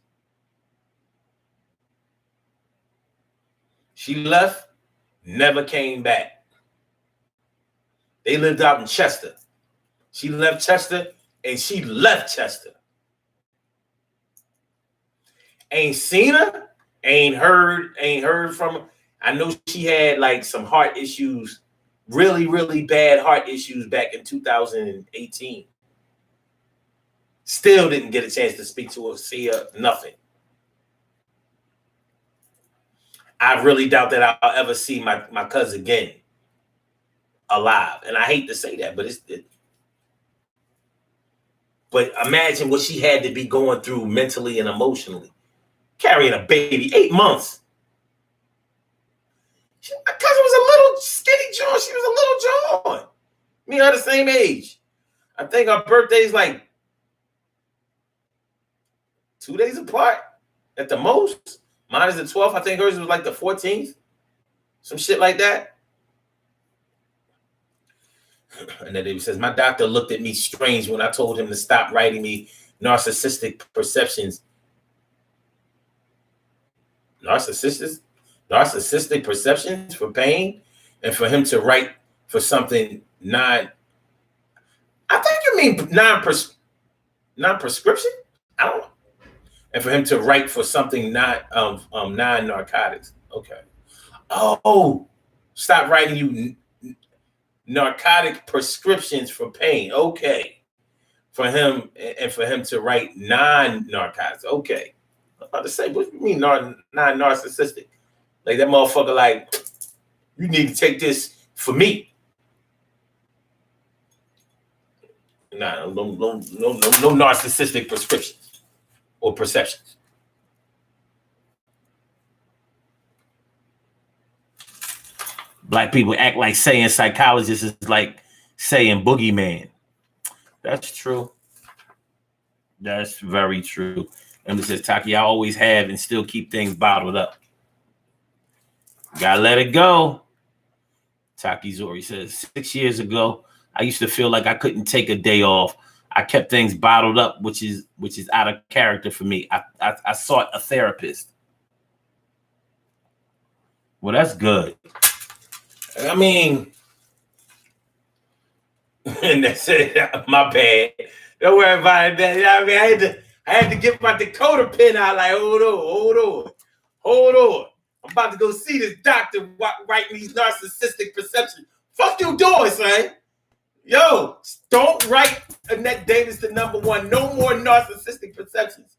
She left, never came back. They lived out in Chester. She left Chester and she left Chester. Ain't seen her, ain't heard from her. I know she had like some heart issues, really, really bad heart issues back in 2018. Still didn't get a chance to speak to her, see her, nothing. I really doubt that I'll ever see my cousin again. alive. And I hate to say that, but but imagine what she had to be going through mentally and emotionally. Carrying a baby, 8 months. My cousin was a little skinny John. She was a little John. Me and her the same age. I think our birthday's like 2 days apart at the most. Mine is the 12th. I think hers was like the 14th. Some shit like that. And then it says, my doctor looked at me strange when I told him to stop writing me narcissistic perceptions. Narcissistic perceptions for pain, and for him to write for something I think you mean non-prescription? I don't know. And for him to write for something not non-narcotics. Okay. Oh, stop writing you narcotic prescriptions for pain. Okay. For him to write non-narcotics. Okay. I'm about to say, what do you mean non-narcissistic? Like that motherfucker, like, you need to take this for me. Nah, no narcissistic prescriptions or perceptions. Black people act like saying psychologist is like saying boogeyman. That's true. That's very true. And it says, Taki, I always have and still keep things bottled up. Gotta let it go. Taki Zori says, 6 years ago, I used to feel like I couldn't take a day off. I kept things bottled up, which is out of character for me. I sought a therapist. Well, that's good. I mean, and that's it. My bad. Don't worry about that. I mean, I had to get my decoder pin out. Like, hold on. I'm about to go see this doctor writing these narcissistic perceptions. Fuck you doing, son? Yo, don't write Annette Davis to #1. No more narcissistic perceptions.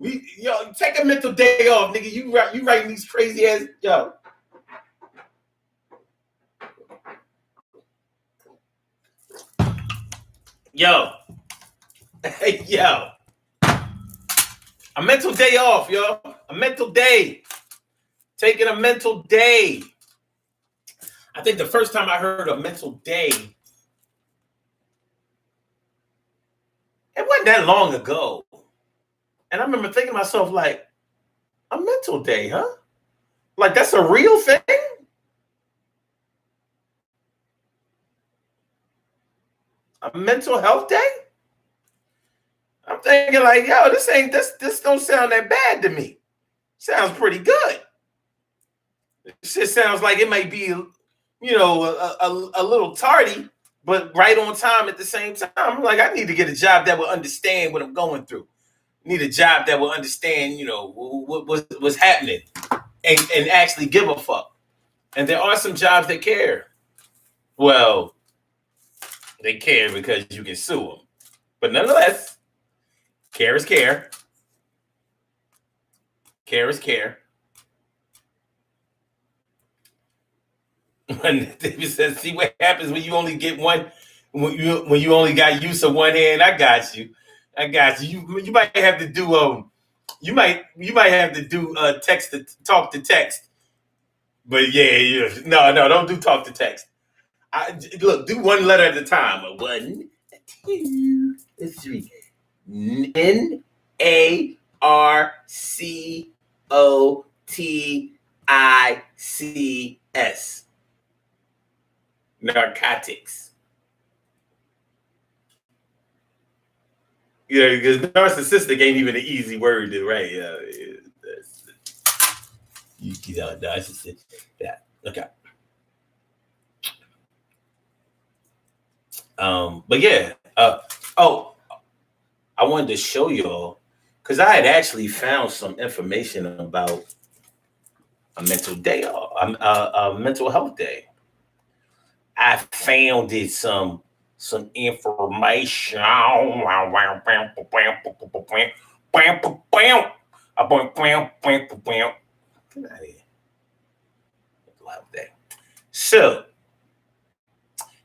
Take a mental day off, nigga. You writing these crazy ass, yo. Hey, yo. A mental day off, yo. A mental day. Taking a mental day. I think the first time I heard a mental day, it wasn't that long ago. And I remember thinking to myself, like, a mental day, huh? Like, that's a real thing? A mental health day? I'm thinking like, yo, this don't sound that bad to me. Sounds pretty good. Shit sounds like it might be, a little tardy, but right on time at the same time. I'm like, I need to get a job that will understand what I'm going through. Need a job that will understand, what's happening and actually give a fuck. And there are some jobs that care. Well, they care because you can sue them. But nonetheless, care is care. Care is care. When David says, see what happens when you only get one, when you only got use of one hand. I got you. You might have to do you might have to do text to talk to text. But yeah. No, don't do talk to text. Look, do one letter at a time. 1, 2, 3. NARCOTICS. Narcotics. Because narcissistic ain't even an easy word to write. Narcissistic. Yeah. Okay. But yeah. I wanted to show y'all because I had actually found some information about a mental day, a mental health day. I found it some information. Get out of here. So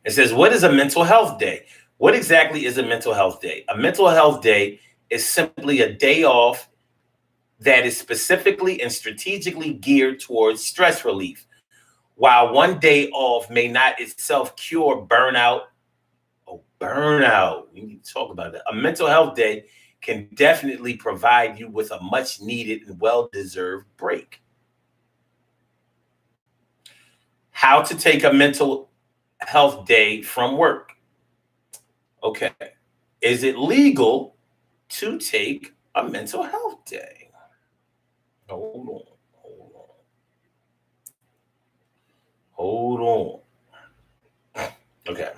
It says, what is a mental health day? What exactly is a mental health day? A mental health day is simply a day off that is specifically and strategically geared towards stress relief. While one day off may not itself cure burnout, we need to talk about that. A mental health day can definitely provide you with a much needed and well-deserved break. How to take a mental health day from work. Okay. Is it legal to take a mental health day? Hold on. Okay.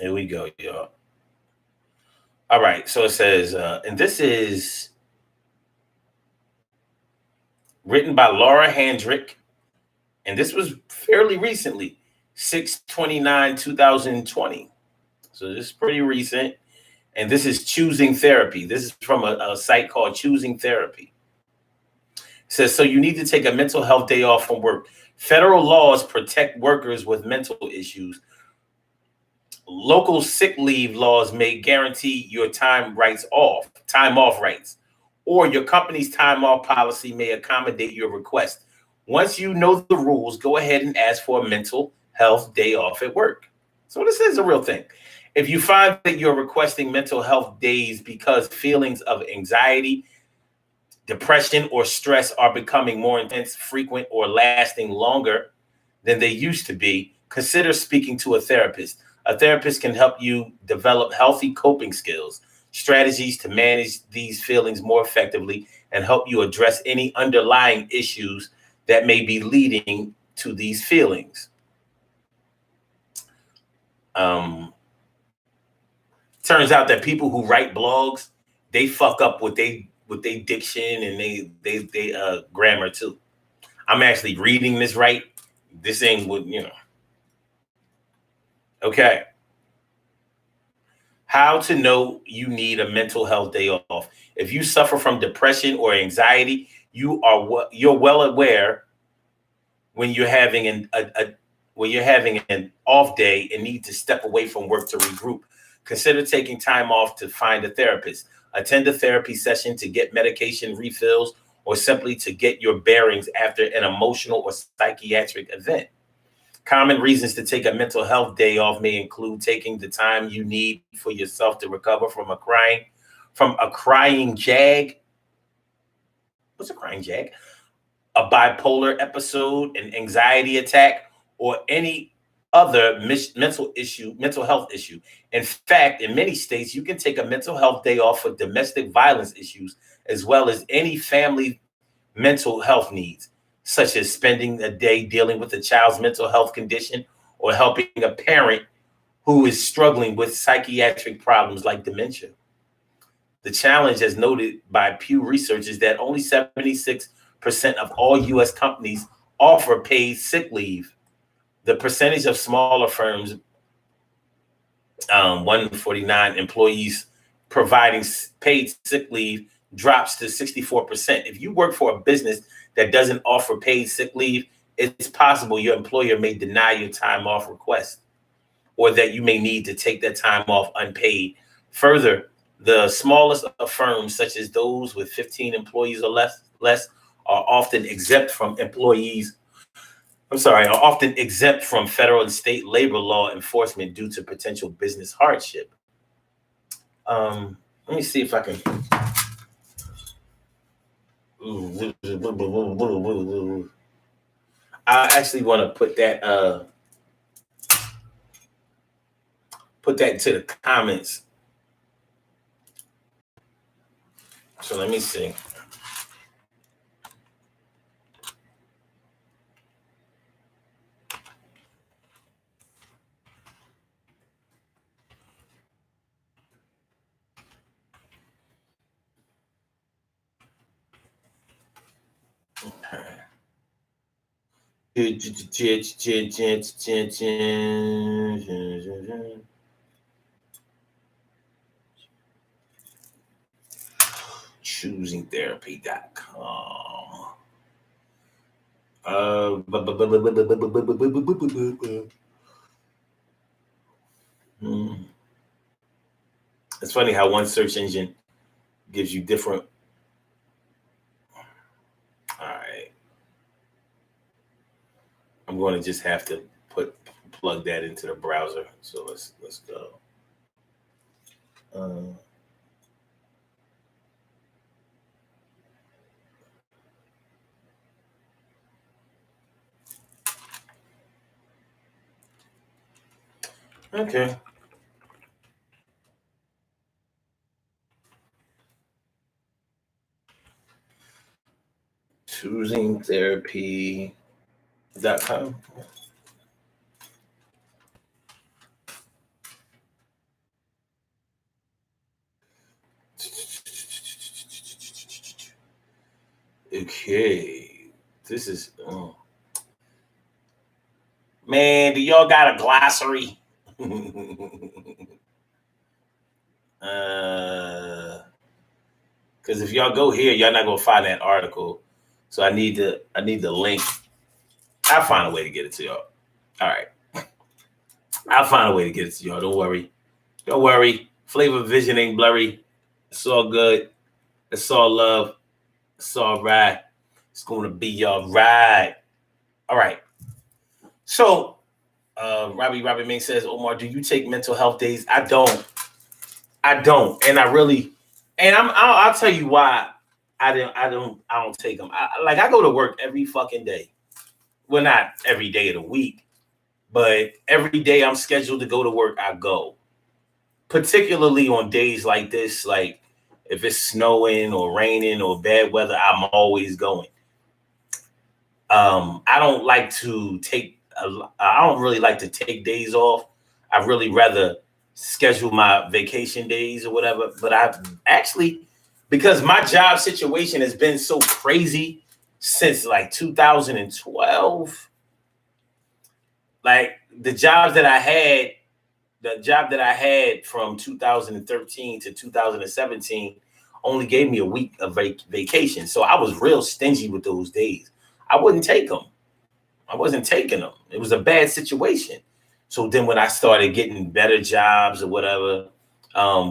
Here we go, y'all. All right. So it says, and this is written by Laura Handrick, and this was fairly recently, 6/29/2020. So this is pretty recent. And this is Choosing Therapy. This is from a site called Choosing Therapy. It says, so you need to take a mental health day off from work. Federal laws protect workers with mental issues. Local sick leave laws may guarantee your time off rights, or your company's time off policy may accommodate your request. Once you know the rules, go ahead and ask for a mental health day off at work. So this is a real thing. If you find that you're requesting mental health days because feelings of anxiety, depression, or stress are becoming more intense, frequent, or lasting longer than they used to be, consider speaking to a therapist. A therapist can help you develop healthy coping skills, strategies to manage these feelings more effectively, and help you address any underlying issues that may be leading to these feelings. Turns out that people who write blogs, they fuck up with they diction and they grammar too. I'm actually reading this right. This ain't what, Okay. How to know you need a mental health day off. If you suffer from depression or anxiety, you're well aware when you're having an off day and need to step away from work to regroup. Consider taking time off to find a therapist. Attend a therapy session to get medication refills or simply to get your bearings after an emotional or psychiatric event. Common reasons to take a mental health day off may include taking the time you need for yourself to recover from a crying jag. What's a crying jag? A bipolar episode, an anxiety attack, or any other mental health issue. In fact, in many states, you can take a mental health day off for domestic violence issues, as well as any family mental health needs, such as spending a day dealing with a child's mental health condition or helping a parent who is struggling with psychiatric problems like dementia. The challenge, as noted by Pew Research, is that only 76% of all U.S. companies offer paid sick leave. The percentage of smaller firms, 149 employees providing paid sick leave, drops to 64%. If you work for a business that doesn't offer paid sick leave, it's possible your employer may deny your time off request, or that you may need to take that time off unpaid. Further, the smallest of firms, such as those with 15 employees or less, are often exempt from federal and state labor law enforcement due to potential business hardship. Let me see if I can. I actually want to put that to the comments. So let me see. ChoosingTherapy.com. It's funny how one search engine gives you different. All right. I'm going to just have to plug that into the browser. So let's go. Okay. choosingtherapy.com. Okay. This is man, do y'all got a glossary? Because if y'all go here, y'all not gonna find that article. So I need the link. I'll find a way to get it to y'all. All right. I'll find a way to get it to y'all. Don't worry. Don't worry. Flavor Vision ain't blurry. It's all good. It's all love. It's all right. It's gonna be all right. All right. So Robbie Ming says, Omar, do you take mental health days? I don't. And I'll tell you why I don't take them. I go to work every fucking day. Well, not every day of the week, but every day I'm scheduled to go to work, I go. Particularly on days like this, like if it's snowing or raining or bad weather, I'm always going. I don't really like to take days off. I really rather schedule my vacation days or whatever. But I've actually, because my job situation has been so crazy since like 2012, like the job that I had from 2013 to 2017 only gave me a week of vacation. So I was real stingy with those days. I wouldn't take them. I wasn't taking them. It was a bad situation. So then when I started getting better jobs or whatever,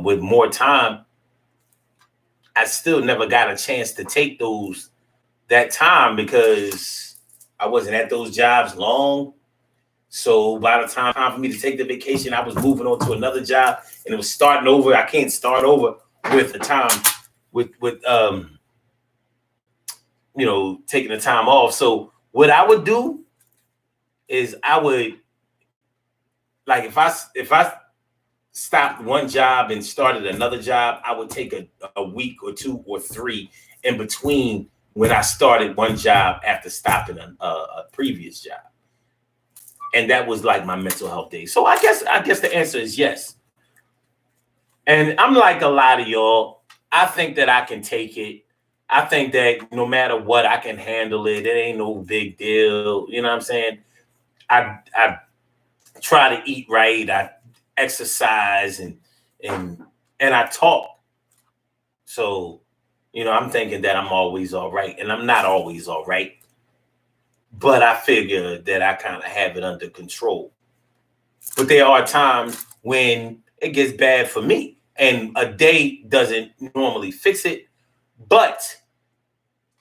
with more time, I still never got a chance to take that time because I wasn't at those jobs long. So by the time for me to take the vacation, I was moving on to another job and it was starting over. I can't start over with the time with taking the time off. So what I would do is I would, like, if I stopped one job and started another job, I would take a week or 2 or 3 in between when I started one job after stopping a previous job. And that was like my mental health day. So I guess the answer is yes. And I'm like a lot of y'all. I think that I can take it. I think that no matter what, I can handle it. It ain't no big deal. You know what I'm saying? I try to eat right. I exercise and I talk. So, I'm thinking that I'm always all right. And I'm not always all right. But I figure that I kind of have it under control. But there are times when it gets bad for me. And a day doesn't normally fix it. But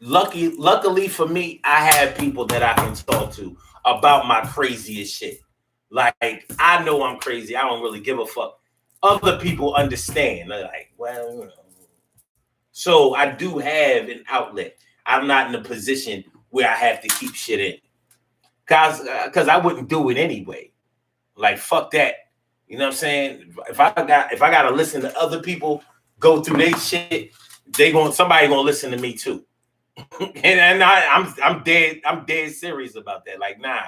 luckily for me, I have people that I can talk to about my craziest shit. Like, I know I'm crazy. I don't really give a fuck. Other people understand. They're like, well, So I do have an outlet. I'm not in a position where I have to keep shit in. Because I wouldn't do it anyway. Like, fuck that. You know what I'm saying? If I got to listen to other people go through their shit, somebody gonna listen to me too. and I'm dead serious about that. Like, nah,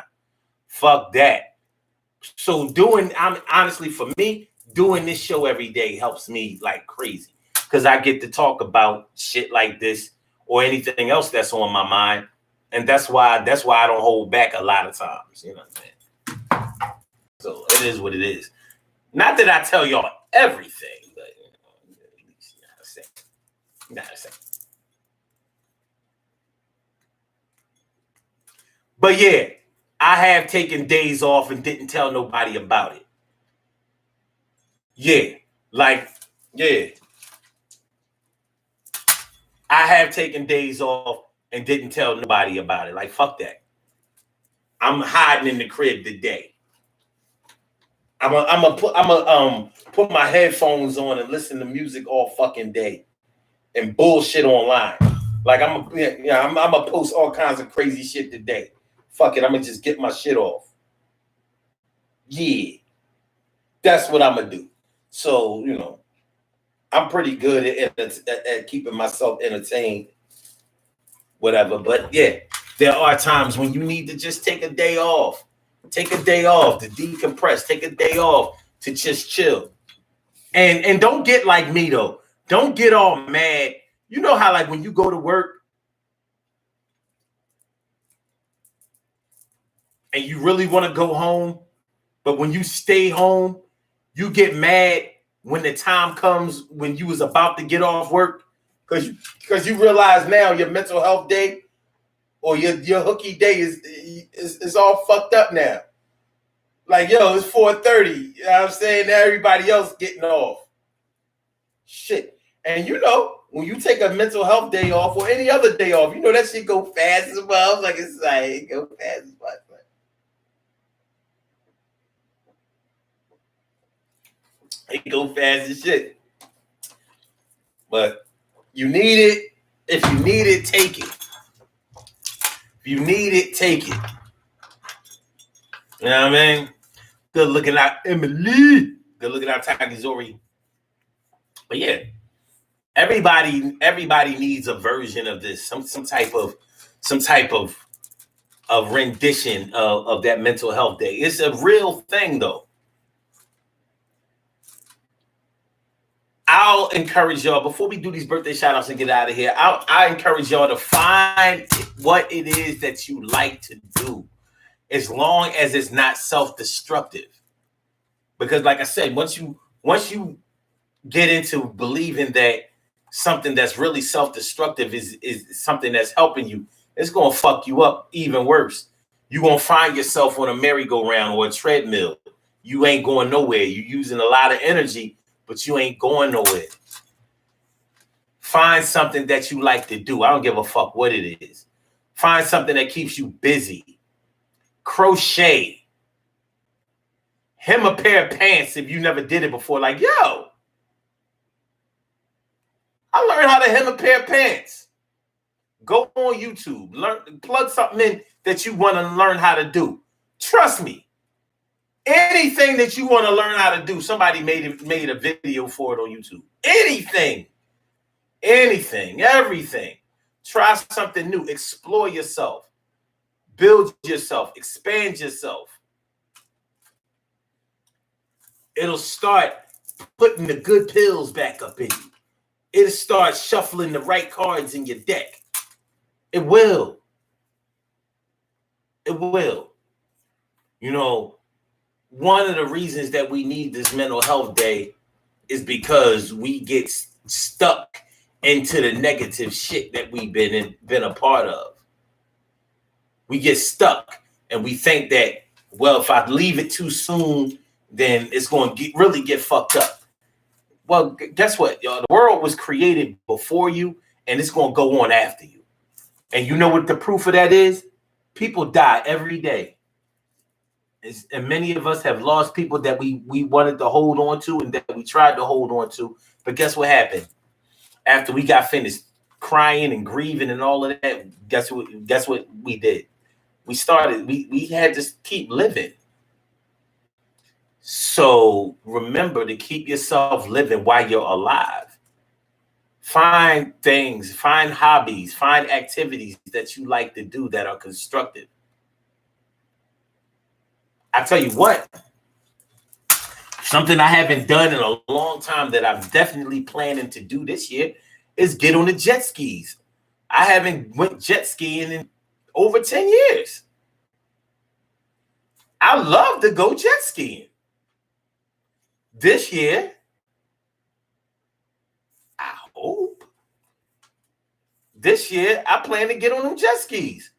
fuck that. So honestly, for me, doing this show every day helps me like crazy because I get to talk about shit like this or anything else that's on my mind, and that's why I don't hold back a lot of times. You know what I'm saying? So it is what it is. Not that I tell y'all everything, but at least you gotta say. But yeah, I have taken days off and didn't tell nobody about it. Yeah, like Yeah. I have taken days off and didn't tell nobody about it. Like, fuck that. I'm hiding in the crib today. I'm a put my headphones on and listen to music all fucking day and bullshit online. Like I'm gonna post all kinds of crazy shit today. Fuck it, I'm gonna just get my shit off. Yeah, that's what I'm gonna do. So I'm pretty good at keeping myself entertained, whatever. But yeah, there are times when you need to just take a day off. Take a day off to decompress. Take a day off to just chill. And don't get like me though. Don't get all mad. You know how like when you go to work and you really want to go home, but when you stay home, you get mad when the time comes when you was about to get off work because you realize now your mental health day or your hooky day is all fucked up now. Like, yo, it's 4:30. You know what I'm saying? Now everybody else getting off. Shit. And when you take a mental health day off or any other day off, that shit go fast as well. Like, it's like, it go fast as well. It go fast as shit. But you need it. If you need it, take it. If you need it, take it. You know what I mean? Good looking out, Emily. Good looking out, Takizori. But yeah, everybody needs a version of this. Some type of rendition of that mental health day. It's a real thing though. I'll encourage y'all before we do these birthday shout outs and get out of here. I encourage y'all to find what it is that you like to do, as long as it's not self-destructive. Because, like I said, once you get into believing that something that's really self-destructive is something that's helping you, it's gonna fuck you up even worse. You're gonna find yourself on a merry-go-round or a treadmill. You ain't going nowhere. You're using a lot of energy, but you ain't going nowhere. Find something that you like to do. I don't give a fuck what it is. Find something that keeps you busy. Crochet. Hem a pair of pants if you never did it before. Like, yo, I learned how to hem a pair of pants. Go on YouTube. Plug something in that you want to learn how to do. Trust me. Anything that you want to learn how to do, somebody made a video for it on YouTube. Anything, everything. Try something new. Explore yourself. Build yourself. Expand yourself. It'll start putting the good pills back up in you. It'll start shuffling the right cards in your deck. It will. It will. One of the reasons that we need this mental health day is because we get stuck into the negative shit that we've been a part of. We get stuck and we think that, well, if I leave it too soon, then it's going to really get fucked up. Well, guess what? The world was created before you and it's going to go on after you. And you know what the proof of that is? People die every day. And many of us have lost people that we wanted to hold on to and that we tried to hold on to. But guess what happened? After we got finished crying and grieving and all of that, guess what we did? We had to keep living. So remember to keep yourself living while you're alive. Find things, find hobbies, find activities that you like to do that are constructive. I tell you what, something I haven't done in a long time that I'm definitely planning to do this year is get on the jet skis. I haven't went jet skiing in over 10 years. I love to go jet skiing. This year, I hope. This year, I plan to get on them jet skis.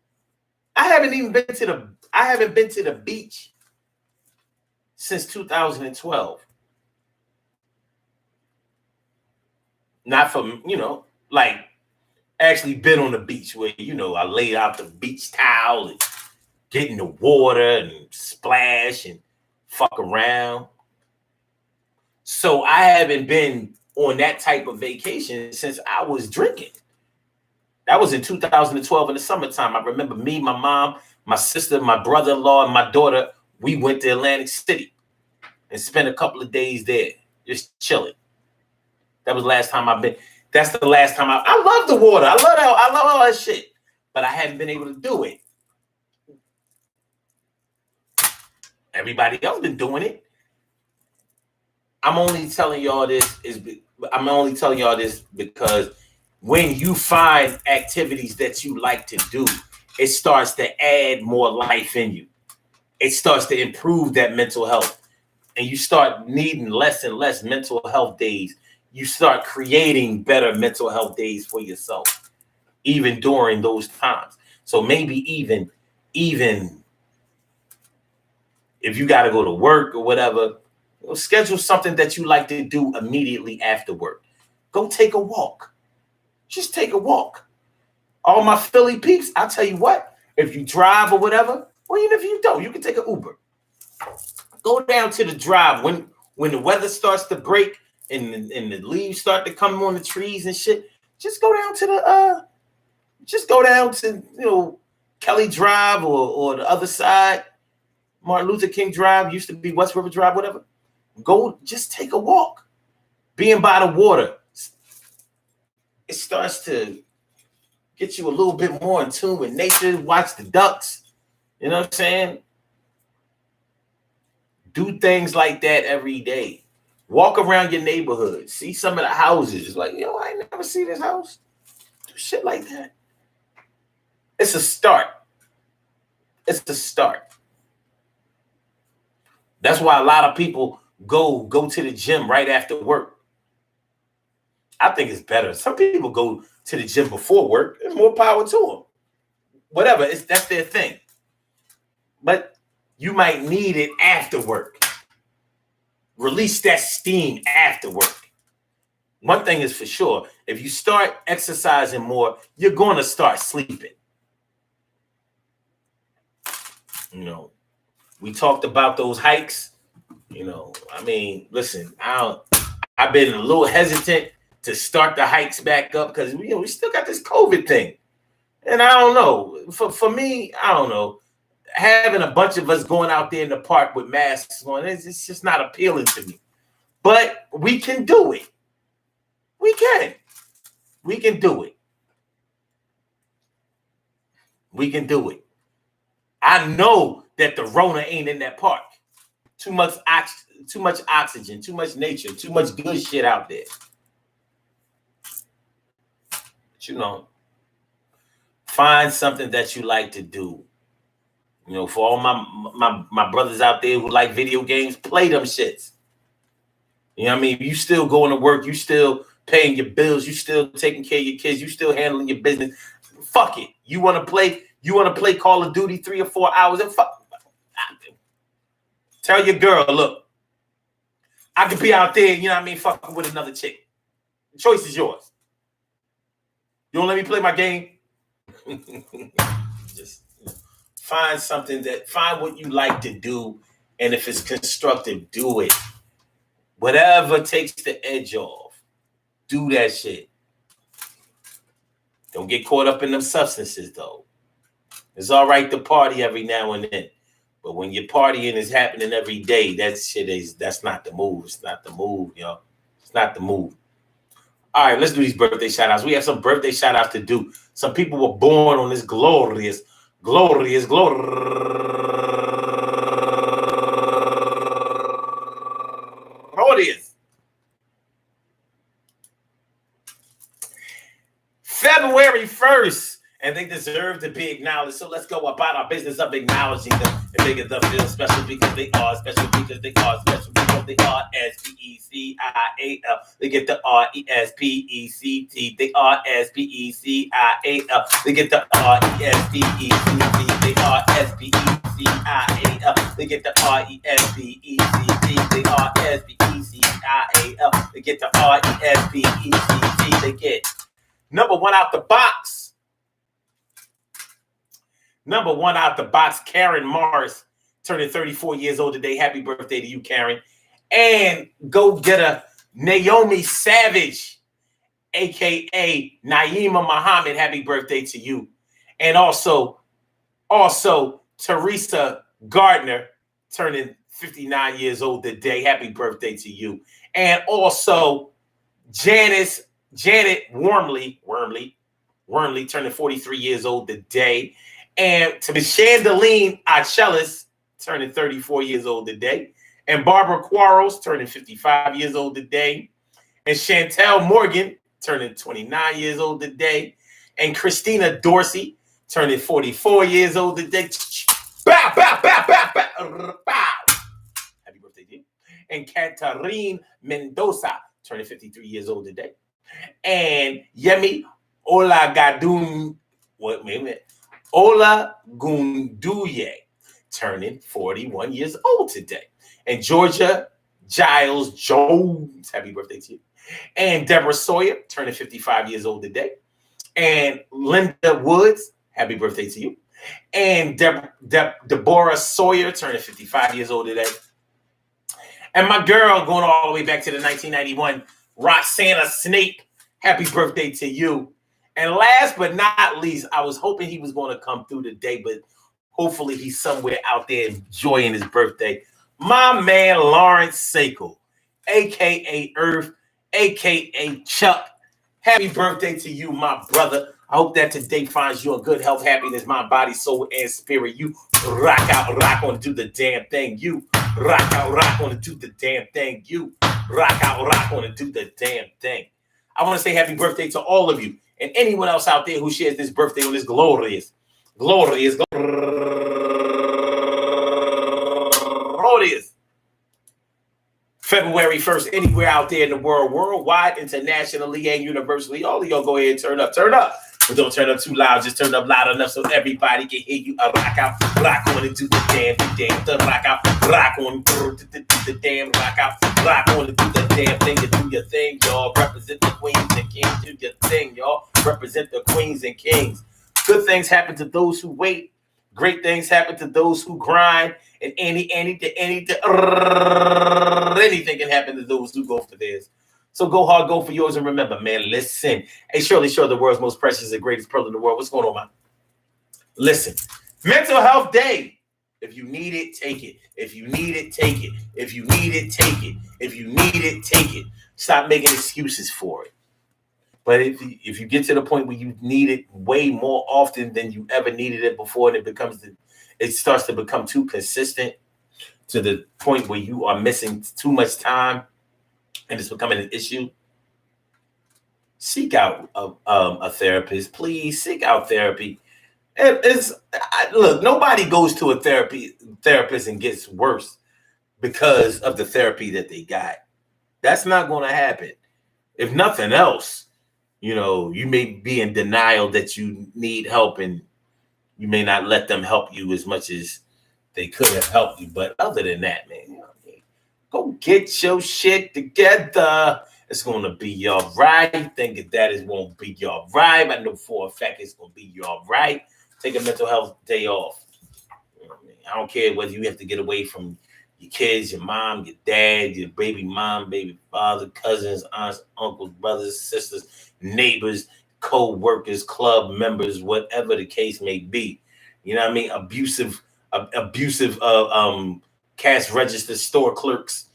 I haven't been to the beach since 2012. Not from, like actually been on the beach where, I laid out the beach towel and get in the water and splash and fuck around. So I haven't been on that type of vacation since I was drinking. That was in 2012 in the summertime. I remember me, my mom, my sister, my brother-in-law, and my daughter, we went to Atlantic City and spent a couple of days there, just chilling. That was the last time I've been. That's the last time I love the water. I love all that shit. But I haven't been able to do it. Everybody else been doing it. I'm only telling y'all this because when you find activities that you like to do, it starts to add more life in you. It starts to improve that mental health. And you start needing less and less mental health days. You start creating better mental health days for yourself, even during those times. So maybe even if you got to go to work or whatever, schedule something that you like to do immediately after work. Go take a walk. Just take a walk. All my Philly peeps, I'll tell you what, if you drive or whatever, or even if you don't, you can take an Uber. Go down to the drive when the weather starts to break and the leaves start to come on the trees and shit. Just go down to Kelly Drive or the other side. Martin Luther King Drive, used to be West River Drive, whatever. Go just take a walk. Being by the water, it starts to get you a little bit more in tune with nature. Watch the ducks. You know what I'm saying? Do things like that every day. Walk around your neighborhood. See some of the houses. Like, I ain't never seen this house. Do shit like that. It's a start. It's the start. That's why a lot of people go to the gym right after work. I think it's better. Some people go to the gym before work. There's more power to them. Whatever. That's their thing. But you might need it after work. Release that steam after work. One thing is for sure. If you start exercising more, you're going to start sleeping. We talked about those hikes. Listen, I've been a little hesitant to start the hikes back up because we still got this COVID thing. And I don't know. For me, I don't know. Having a bunch of us going out there in the park with masks on, it's just not appealing to me. But we can do it. We can do it. We can do it. I know that the Rona ain't in that park. Too much oxygen, too much nature, too much good shit out there. But find something that you like to do. For all my brothers out there who like video games, play them shits. You know what I mean? You still going to work, you still paying your bills, you still taking care of your kids, you still handling your business. Fuck it. You want to play Call of Duty 3 or 4 hours and fuck. Tell your girl, look, I could be out there, fucking with another chick. The choice is yours. You don't let me play my game? Just find what you like to do, and if it's constructive, do it. Whatever takes the edge off, do that shit. Don't get caught up in them substances, though. It's all right to party every now and then, but when your partying is happening every day, that's not the move. It's not the move, yo. It's not the move. All right, let's do these birthday shout-outs. We have some birthday shout-outs to do. Some people were born on this glorious February 1st, and they deserve to be acknowledged. So let's go about our business of acknowledging them and making them feel special because they are special because they are special because they are S-P-E-C-I-A-L. They get the R-E-S-P-E-C-T. They are S-P-E-C-I-A-L. They get the R-E-S-P-E-C-T. They are S-P-E-C-I-A-L. They get the R-E-S-P-E-C-T. They are S-P-E-C-I-A-L. IAL. They get the RESPECT. They get number one out the box. Number one out the box, Karen Morris, turning 34 years old today. Happy birthday to you, Karen. And go get a Naomi Savage, a.k.a. Naima Muhammad. Happy birthday to you. And also Teresa Gardner, turning 59 years old today. Happy birthday to you. And also Janet Wormley, turning 43 years old today. And to Chandeline Achelis, turning 34 years old today. And Barbara Quarles, turning 55 years old today. And Chantel Morgan, turning 29 years old today. And Christina Dorsey, turning 44 years old today. Bow, bow, bow, bow, bow, bow. Happy birthday to you. And Katarine Mendoza, turning 53 years old today. And Yemi Olagunduye, turning 41 years old today. And Georgia Giles Jones, happy birthday to you. And Deborah Sawyer, turning 55 years old today. And Linda Woods, happy birthday to you. And Deborah Sawyer, turning 55 years old today. And my girl, going all the way back to the 1991, Roxana Snape, happy birthday to you. And last but not least, I was hoping he was going to come through today, but hopefully he's somewhere out there enjoying his birthday. My man, Lawrence Sakel, a.k.a. Earth, a.k.a. Chuck. Happy birthday to you, my brother. I hope that today finds you in good health, happiness, mind, body, soul, and spirit. You rock out, rock on, do the damn thing. You rock out, rock on, do the damn thing. You rock out, rock on, do the damn thing. I want to say happy birthday to all of you and anyone else out there who shares this birthday on this glorious February 1st, anywhere out there in the world, worldwide, internationally, and universally. All of y'all go ahead and turn up. But don't turn up too loud. Just turn up loud enough so everybody can hear you. Rock out, rock on, and do the damn, rock out, rock on, do the damn, rock out, rock on, and do the damn thing, and do your thing, y'all. Represent the queens and kings. Do your thing, y'all. Represent the queens and kings. Good things happen to those who wait. Great things happen to those who grind. And anything can happen to those who go for theirs. So go hard, go for yours, and remember, man, listen. Hey, Shirley, the world's most precious and greatest pearl in the world. What's going on, man? Listen, Mental Health Day. If you need it, take it. If you need it, take it. If you need it, take it. If you need it, take it. Stop making excuses for it. But if you get to the point where you need it way more often than you ever needed it before, and it starts to become too consistent to the point where you are missing too much time and it's becoming an issue, seek out a therapist. Please seek out therapy. Look, nobody goes to a therapist and gets worse because of the therapy that they got. That's not going to happen. If nothing else, you may be in denial that you need help and you may not let them help you as much as they could have helped you. But other than that, man, go get your shit together. It's going to be all right. Thinking that it won't be all right. I know for a fact it's going to be all right. Take a mental health day off. I don't care whether you have to get away from your kids, your mom, your dad, your baby mom, baby father, cousins, aunts, uncles, brothers, sisters, neighbors, co-workers, club members, whatever the case may be. You know what I mean? Abusive cash register store clerks,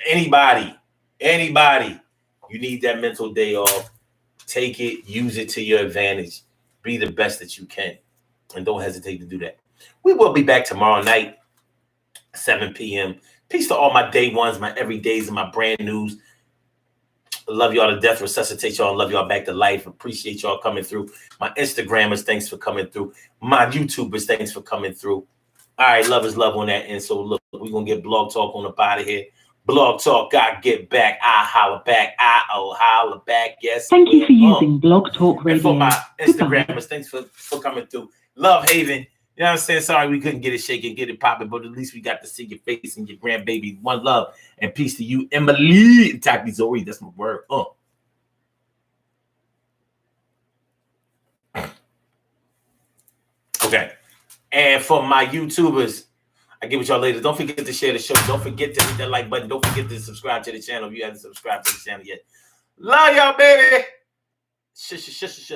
anybody, you need that mental day off. Take it, use it to your advantage. Be the best that you can. And don't hesitate to do that. We will be back tomorrow night, 7 p.m. Peace to all my day ones, my everydays, and my brand news. I love y'all to death. Resuscitate y'all. Love y'all back to life. Appreciate y'all coming through. My Instagrammers, thanks for coming through. My YouTubers, thanks for coming through. All right, love is love on that end. So look, we're going to get Blog Talk on up out of here. Blog Talk, God get back. I holler back. Holler back. Yes. Thank you for using Blog Talk Radio. And for my Instagrammers, thanks for coming through. Love Haven, You know what I'm saying? Sorry we couldn't get it shaking, get it popping, but at least we got to see your face and your grandbaby. One love and peace to you, Emily and Taki Zoe. That's my word. Okay. And for my YouTubers, I get with y'all later. Don't forget to share the show. Don't forget to hit that like button. Don't forget to subscribe to the channel if you haven't subscribed to the channel yet. Love y'all, baby. Shush.